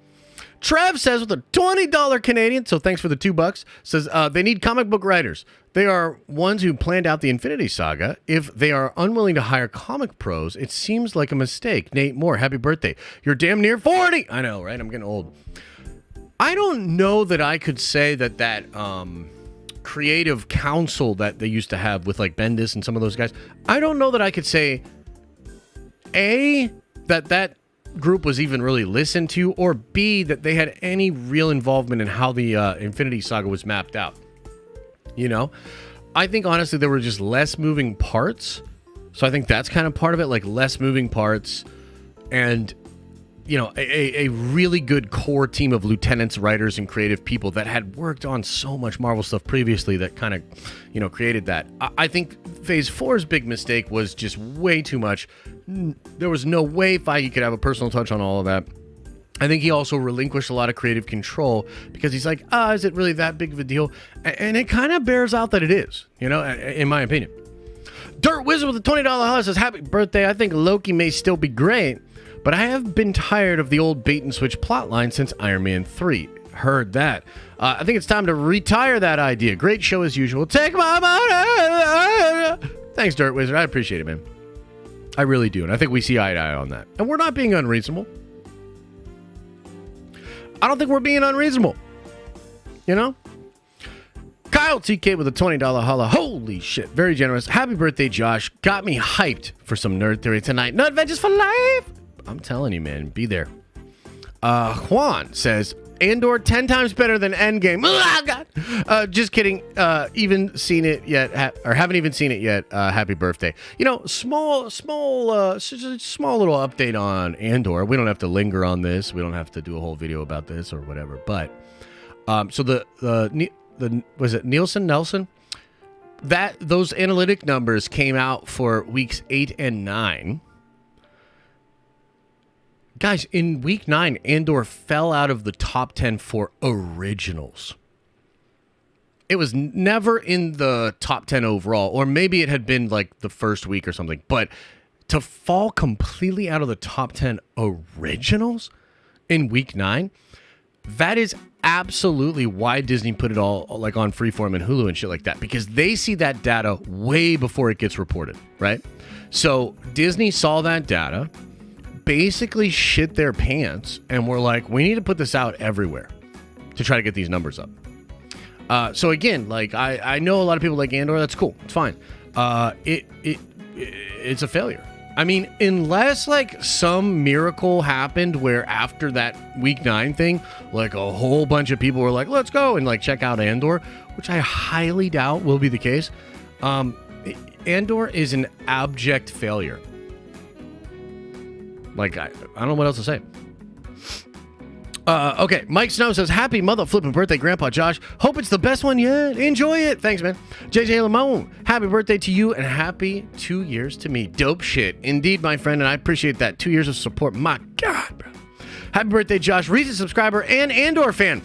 Trev says with a $20 Canadian, so thanks for the $2, says they need comic book writers. They are ones who planned out the Infinity Saga. If they are unwilling to hire comic pros, it seems like a mistake. Nate Moore, happy birthday. You're damn near 40. I know, right? I'm getting old. I don't know that I could say that creative council that they used to have with like Bendis and some of those guys, I don't know that I could say, A, that group was even really listened to, or B, that they had any real involvement in how the Infinity Saga was mapped out. You know, I think honestly there were just less moving parts, so I think that's kind of part of it, like less moving parts, and you know, a really good core team of lieutenants, writers, and creative people that had worked on so much Marvel stuff previously that kind of, you know, created that. I think Phase 4's big mistake was just way too much. There was no way Feige could have a personal touch on all of that. I think he also relinquished a lot of creative control because he's like, is it really that big of a deal? And it kind of bears out that it is, you know, in my opinion. Dirt Wizard with a $20 holiday says, happy birthday. I think Loki may still be great, but I have been tired of the old bait and switch plotline since Iron Man 3. Heard that. I think it's time to retire that idea. Great show as usual. Take my money. Thanks, Dirt Wizard. I appreciate it, man. I really do. And I think we see eye to eye on that. And we're not being unreasonable. I don't think we're being unreasonable. You know? Kyle TK with a $20 holla. Holy shit. Very generous. Happy birthday, Josh. Got me hyped for some Nerd Theory tonight. Nerd Adventures for life. I'm telling you, man. Be there. Juan says, Andor 10 times better than Endgame. Oh, God. Just kidding. Even seen it yet, or haven't even seen it yet. Happy birthday. You know, small little update on Andor. We don't have to linger on this. We don't have to do a whole video about this or whatever. But so the was it Nelson? Those analytic numbers came out for weeks 8 and 9. Guys, in week 9, Andor fell out of the top 10 for originals. It was never in the top 10 overall, or maybe it had been like the first week or something. But to fall completely out of the top 10 originals in week 9, that is absolutely why Disney put it all like on Freeform and Hulu and shit like that, because they see that data way before it gets reported, right? So Disney saw that data, basically shit their pants, and we're like, we need to put this out everywhere to try to get these numbers up. So again, like I know a lot of people like Andor. That's cool. It's fine. It's a failure. I mean, unless like some miracle happened where after that week 9 thing, like a whole bunch of people were like, let's go and like check out Andor, which I highly doubt will be the case. Andor is an abject failure. Like, I don't know what else to say. Okay, Mike Snow says, happy mother flipping birthday, Grandpa Josh. Hope it's the best one yet. Enjoy it. Thanks, man. JJ Lamone, happy birthday to you and happy 2 years to me. Dope shit. Indeed, my friend, and I appreciate that. 2 years of support. My God, bro. Happy birthday, Josh. Recent subscriber and Andor fan.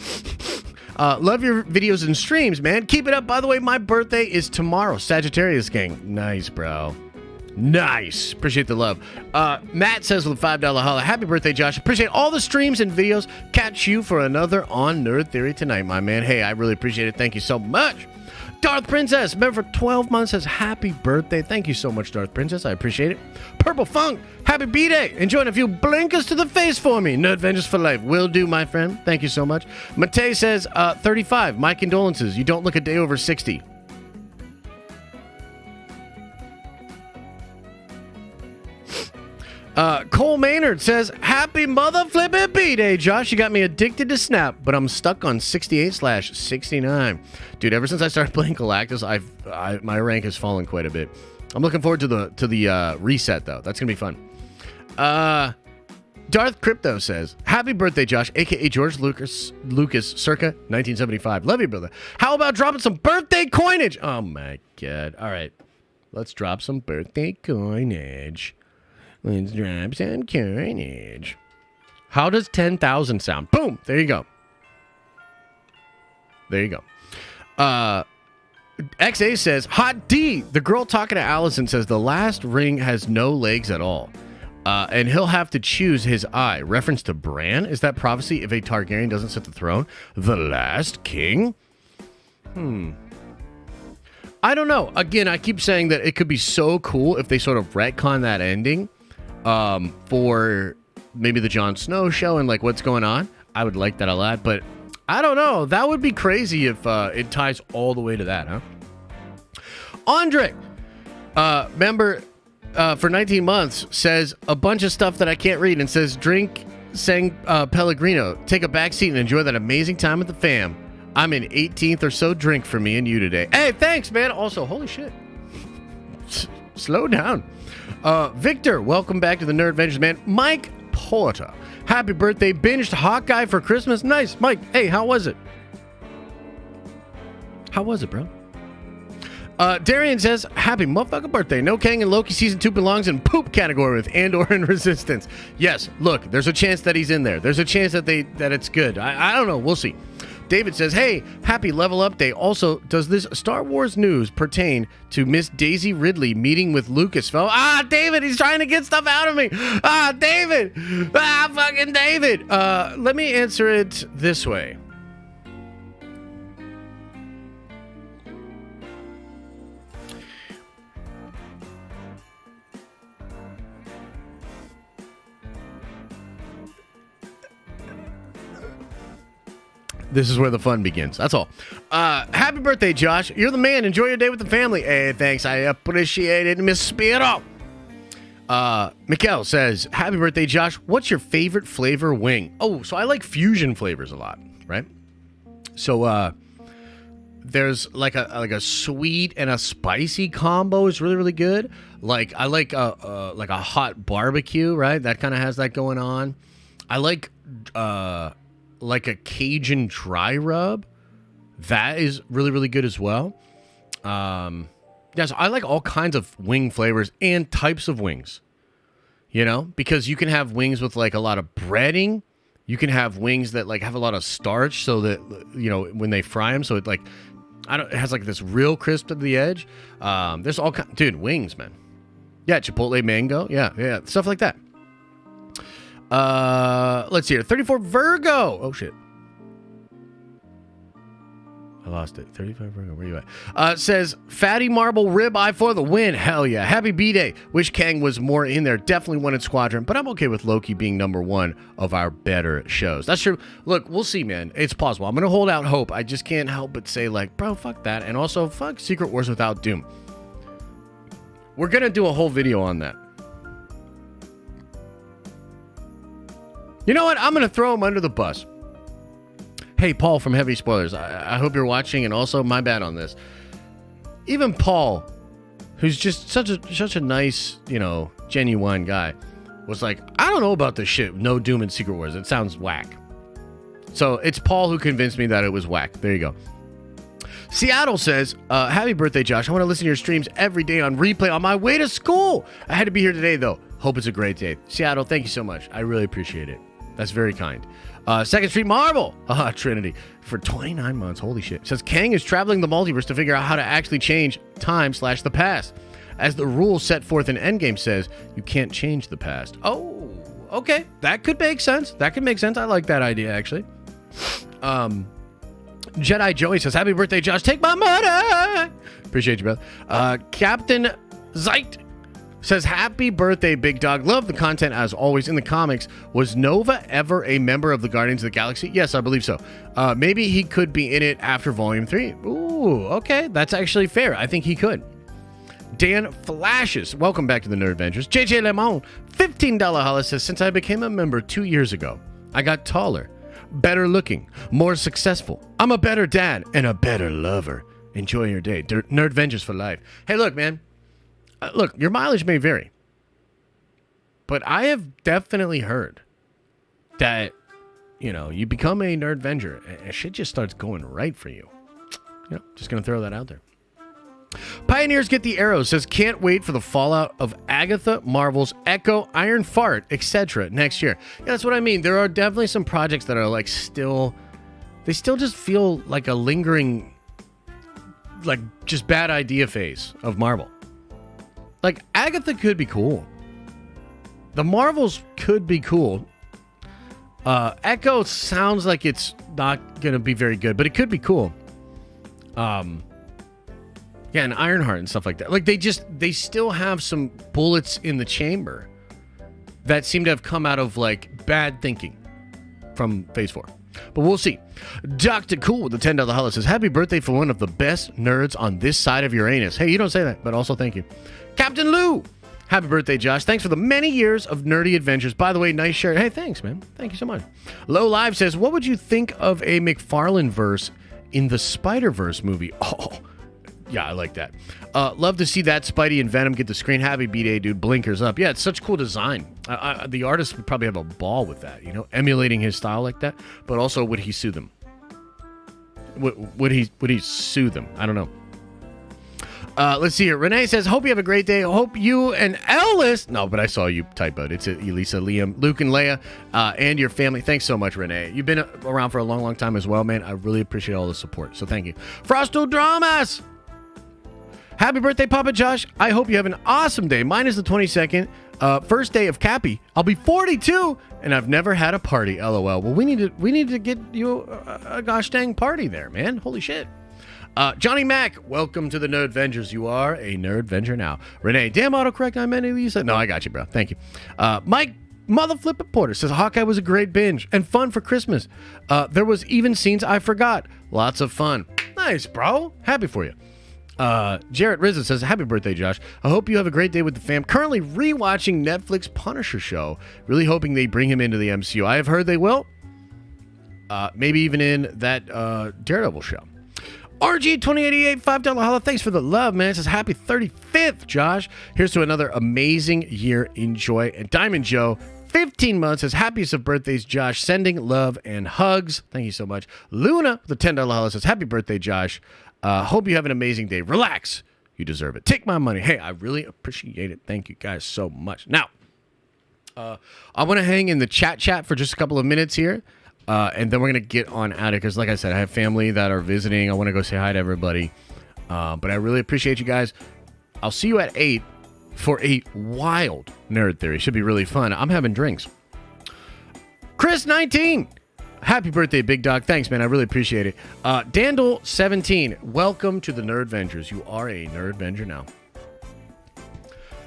Love your videos and streams, man. Keep it up. By the way, my birthday is tomorrow. Sagittarius gang. Nice, bro. Nice. Appreciate the love. Matt says with a $5 holla, happy birthday, Josh. Appreciate all the streams and videos. Catch you for another on Nerd Theory tonight, my man. Hey, I really appreciate it. Thank you so much. Darth Princess, member for 12 months, says happy birthday. Thank you so much, Darth Princess. I appreciate it. Purple Funk, happy B-Day. Enjoying a few blinkers to the face for me. Nerd Vengers for life. Will do, my friend. Thank you so much. Matei says, 35. My condolences. You don't look a day over 60. Cole Maynard says, happy mother flippin' B-Day, Josh. You got me addicted to Snap, but I'm stuck on 68/69. Dude, ever since I started playing Galactus, my rank has fallen quite a bit. I'm looking forward to the reset, though. That's going to be fun. Darth Crypto says, happy birthday, Josh, a.k.a. George Lucas, circa 1975. Love you, brother. How about dropping some birthday coinage? Oh, my God. All right. Let's drop some birthday coinage. Let's drop some coinage. How does 10,000 sound? Boom! There you go. There you go. XA says, Hot D! The girl talking to Allison says, the last ring has no legs at all. And he'll have to choose his eye. Reference to Bran? Is that prophecy if a Targaryen doesn't sit the throne? The last king? I don't know. Again, I keep saying that it could be so cool if they sort of retcon that ending. For maybe the Jon Snow show and like what's going on. I would like that a lot, but I don't know. That would be crazy if it ties all the way to that, huh? Andre, member for 19 months, says a bunch of stuff that I can't read and says, drink Sang Pellegrino. Take a back seat and enjoy that amazing time with the fam. I'm in 18th or so drink for me and you today. Hey, thanks, man. Also, holy shit. Slow down. Victor, welcome back to the Nerd Vengers, man. Mike Porter, happy birthday. Binged Hawkeye for Christmas. Nice. Mike, hey, how was it? How was it, bro? Darian says, happy motherfucking birthday. No Kang and Loki season 2 belongs in poop category with Andor and Resistance. Yes, look, there's a chance that he's in there. There's a chance that it's good. I don't know. We'll see. David says, hey, happy level up day. Also, does this Star Wars news pertain to Miss Daisy Ridley meeting with Lucasfilm? David, he's trying to get stuff out of me. David. Fucking David. Let me answer it this way. This is where the fun begins. That's all. Happy birthday, Josh. You're the man. Enjoy your day with the family. Hey, thanks. I appreciate it, Miss Spiro. Mikkel says, happy birthday, Josh. What's your favorite flavor wing? Oh, so I like fusion flavors a lot, right? So there's like a sweet and a spicy combo is really, really good. Like I like a hot barbecue, right? That kind of has that going on. I like a Cajun dry rub. That is really, really good as well. Yeah, so I like all kinds of wing flavors and types of wings. You know, because you can have wings with like a lot of breading. You can have wings that like have a lot of starch so that, you know, when they fry them, so it like, it has like this real crisp to the edge. There's all kinds, dude, wings, man. Yeah, Chipotle mango. Yeah, stuff like that. Let's see here. 34 Virgo. Oh, shit. I lost it. 35. Where you at? Says fatty marble ribeye for the win. Hell yeah. Happy B-Day. Wish Kang was more in there. Definitely wanted Squadron, but I'm okay with Loki being number one of our better shows. That's true. Look, we'll see, man. It's possible. I'm going to hold out hope. I just can't help but say, like, bro, fuck that. And also, fuck Secret Wars without Doom. We're going to do a whole video on that. You know what? I'm going to throw him under the bus. Hey, Paul from Heavy Spoilers. I hope you're watching, and also my bad on this. Even Paul, who's just such a nice, genuine guy, was like, I don't know about this shit. No Doom and Secret Wars. It sounds whack. So it's Paul who convinced me that it was whack. There you go. Seattle says, happy birthday, Josh. I want to listen to your streams every day on replay on my way to school. I had to be here today, though. Hope it's a great day. Seattle, thank you so much. I really appreciate it. That's very kind. Second Street Marvel, Trinity, for 29 months. Holy shit. Says Kang is traveling the multiverse to figure out how to actually change time/the past. As the rule set forth in Endgame says, you can't change the past. Oh, okay. That could make sense. I like that idea, actually. Jedi Joey says, happy birthday, Josh. Take my money. Appreciate you, brother. Captain Zeit says, happy birthday, big dog. Love the content as always. In the comics, was Nova ever a member of the Guardians of the Galaxy? Yes, I believe so. Maybe he could be in it after Volume 3. Ooh, okay. That's actually fair. I think he could. Dan Flashes, welcome back to the Nerd Adventures. JJ Lemon, $15 holla says, since I became a member 2 years ago, I got taller, better looking, more successful. I'm a better dad and a better lover. Enjoy your day. Nerd Adventures for life. Hey, look, man. Look, your mileage may vary, but I have definitely heard that, you become a Nerd Avenger and shit just starts going right for you. Just going to throw that out there. Pioneers Get the Arrow says, can't wait for the fallout of Agatha, Marvel's Echo, Iron Fart, etc. next year. Yeah, that's what I mean. There are definitely some projects that are like they still just feel like a lingering, like just bad idea phase of Marvel. Like, Agatha could be cool. The Marvels could be cool. Echo sounds like it's not going to be very good, but it could be cool. Yeah, and Ironheart and stuff like that. Like, they still have some bullets in the chamber that seem to have come out of, like, bad thinking from Phase 4. But we'll see. Dr. Cool with the $10 holla says, happy birthday for one of the best nerds on this side of Uranus. Hey, you don't say that, but also thank you. Captain Lou, happy birthday, Josh. Thanks for the many years of nerdy adventures. By the way, nice shirt. Hey, thanks, man. Thank you so much. Low Live says, what would you think of a McFarlane verse in the Spider-Verse movie? Oh, yeah, I like that. Love to see that Spidey and Venom get the screen. Happy B-Day, dude. Blinkers up. Yeah, it's such cool design. The artist would probably have a ball with that, emulating his style like that. But also, would he sue them? Would he sue them? I don't know. Let's see here. Renee says, hope you have a great day. Hope you and Ellis. No, but I saw you type out. It's Elisa, Liam, Luke, and Leia, and your family. Thanks so much, Renee. You've been around for a long, long time as well, man. I really appreciate all the support. So thank you. Frosto Dramas. Happy birthday, Papa Josh. I hope you have an awesome day. Mine is the 22nd. First day of Cappy. I'll be 42, and I've never had a party. LOL. Well, we need to get you a gosh dang party there, man. Holy shit. Johnny Mac, welcome to the Nerd Avengers. You are a Nerd Avenger now. Renee, damn autocorrect, I meant Lisa. No, I got you, bro. Thank you. Mike Mother Flippin' Porter says, Hawkeye was a great binge and fun for Christmas. There was even scenes I forgot. Lots of fun. Nice, bro. Happy for you. Jarrett Rizzo says, happy birthday, Josh. I hope you have a great day with the fam. Currently rewatching Netflix Punisher show. Really hoping they bring him into the MCU. I have heard they will. Maybe even in that Daredevil show. RG2088, $5 holla. Thanks for the love, man. It says, happy 35th, Josh. Here's to another amazing year. Enjoy. And Diamond Joe, 15 months, says, happiest of birthdays, Josh. Sending love and hugs. Thank you so much. Luna, the $10 holla, says, happy birthday, Josh. Hope you have an amazing day. Relax. You deserve it. Take my money. Hey, I really appreciate it. Thank you guys so much. Now, I want to hang in the chat for just a couple of minutes here. And then we're going to get on out of it because, like I said, I have family that are visiting. I want to go say hi to everybody. But I really appreciate you guys. I'll see you at 8 for a wild Nerd Theory. Should be really fun. I'm having drinks. Chris19. Happy birthday, Big Dog. Thanks, man. I really appreciate it. Dandle17, welcome to the Nerd Vengers. You are a Nerd Venger now.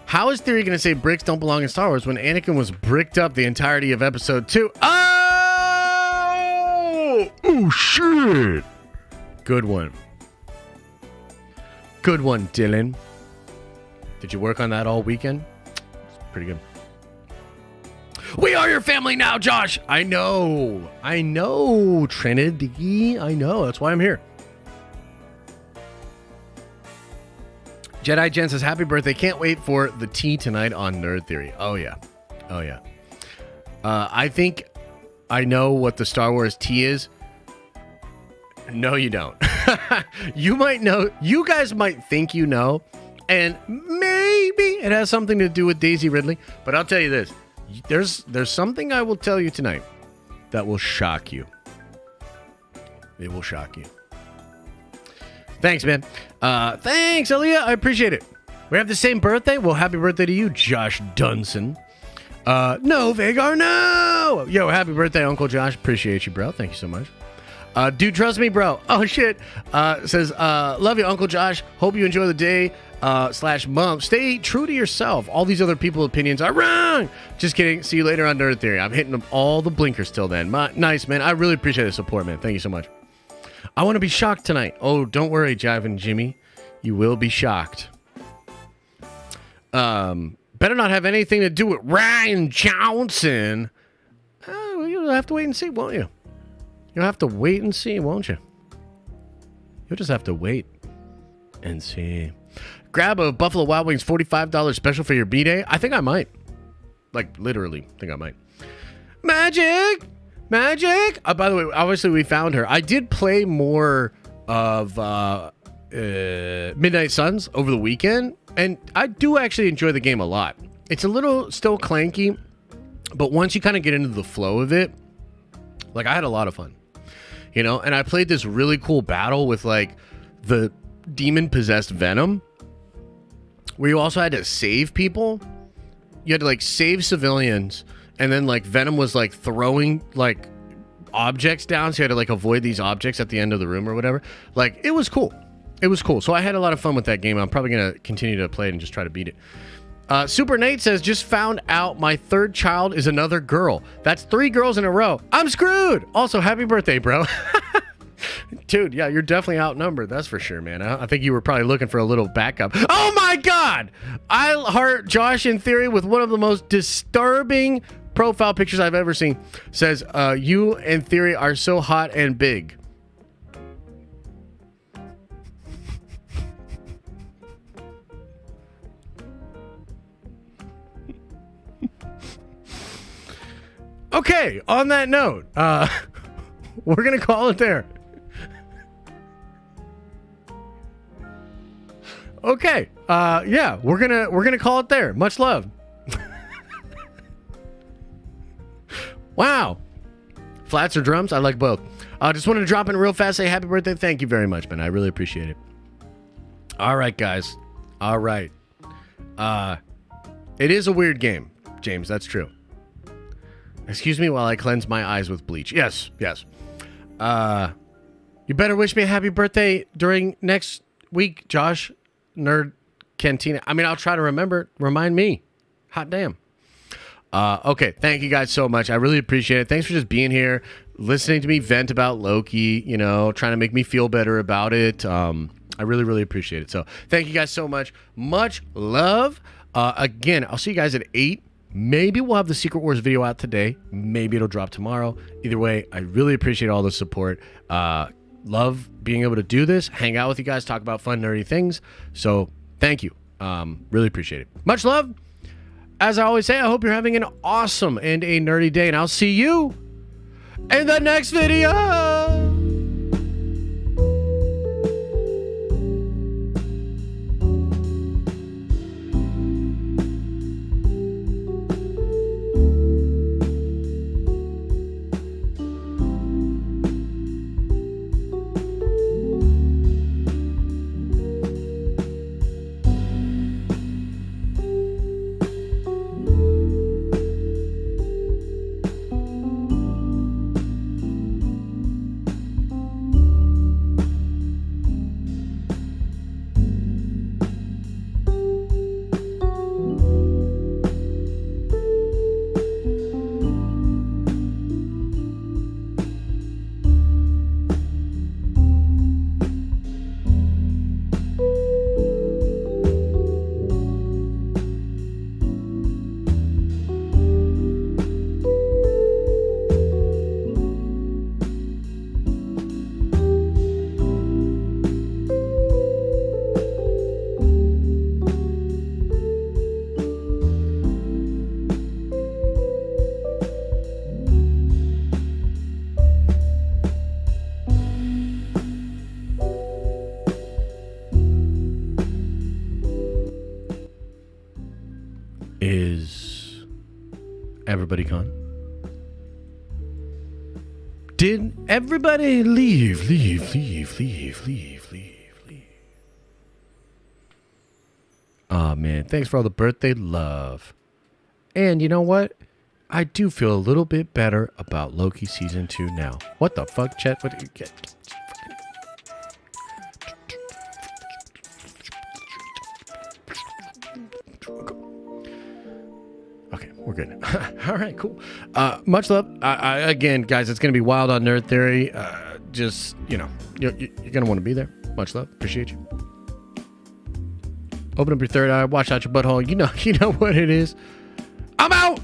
How is Theory going to say bricks don't belong in Star Wars when Anakin was bricked up the entirety of Episode 2? Oh! Oh, shit! Good one. Good one, Dylan. Did you work on that all weekend? It's pretty good. We are your family now, Josh! I know, Trinity. I know, that's why I'm here. Jedi Jen says, happy birthday. Can't wait for the tea tonight on Nerd Theory. Oh, yeah. Oh, yeah. I think I know what the Star Wars tea is. No, you don't. You might know. You guys might think you know. And maybe it has something to do with Daisy Ridley. But I'll tell you this. There's something I will tell you tonight that will shock you. It will shock you. Thanks, man. Thanks, Aaliyah. I appreciate it. We have the same birthday. Well, happy birthday to you, Josh Dunson. No, Vagar, no. Yo, happy birthday, Uncle Josh. Appreciate you, bro. Thank you so much. Dude, trust me, bro. Oh, shit. Says, love you, Uncle Josh. Hope you enjoy the day / month. Stay true to yourself. All these other people's opinions are wrong. Just kidding. See you later on Nerd Theory. I'm hitting all the blinkers till then. Nice, man. I really appreciate the support, man. Thank you so much. I want to be shocked tonight. Oh, don't worry, Jive and Jimmy. You will be shocked. Better not have anything to do with Ryan Johnson. You'll have to wait and see, won't you? You'll have to wait and see, won't you? You'll just have to wait and see. Grab a Buffalo Wild Wings $45 special for your B-Day. I think I might. Like, literally, think I might. Magic! By the way, obviously we found her. I did play more of Midnight Suns over the weekend, and I do actually enjoy the game a lot. It's a little still clanky, but once you kind of get into the flow of it, like I had a lot of fun, you know. And I played this really cool battle with like the demon-possessed Venom, where you also had to save people. You had to like save civilians. And then, like, Venom was, like, throwing, like, objects down. So you had to, like, avoid these objects at the end of the room or whatever. Like, it was cool. It was cool. So I had a lot of fun with that game. I'm probably going to continue to play it and just try to beat it. Super Nate says, just found out my third child is another girl. That's 3 girls in a row. I'm screwed. Also, happy birthday, bro. Dude, yeah, you're definitely outnumbered. That's for sure, man. I think you were probably looking for a little backup. Oh, my God. I heart Josh in Theory with one of the most disturbing profile pictures I've ever seen. Says, you and Theory are so hot and big. Okay, on that note, we're going to call it there. Okay, yeah, we're gonna call it there. Much love. Wow. Flats or drums? I like both. Just wanted to drop in real fast, say happy birthday. Thank you very much, man. I really appreciate it. All right, guys. All right. It is a weird game, James. That's true. Excuse me while I cleanse my eyes with bleach. Yes. You better wish me a happy birthday during next week, Josh. Nerd Cantina. I mean, I'll try to remember. Remind me. Hot damn. Okay, thank you guys so much. I really appreciate it. Thanks for just being here, listening to me vent about Loki, you know, trying to make me feel better about it. I really, really appreciate it. So thank you guys so much. Much love. Again, I'll see you guys at 8. Maybe we'll have the Secret Wars video out today. Maybe it'll drop tomorrow. Either way, I really appreciate all the support. Love being able to do this, hang out with you guys, talk about fun, nerdy things. So thank you. Really appreciate it. Much love. As I always say, I hope you're having an awesome and a nerdy day, and I'll see you in the next video. Is everybody gone? Did everybody leave? Aw, man. Thanks for all the birthday love. And you know what? I do feel a little bit better about Loki Season 2 now. What the fuck, Chet? What did you get? Okay, we're good. All right, cool. Much love. Again, guys, it's going to be wild on Nerd Theory. Just, you know, you're going to want to be there. Much love. Appreciate you. Open up your third eye. Watch out your butthole. You know what it is. I'm out.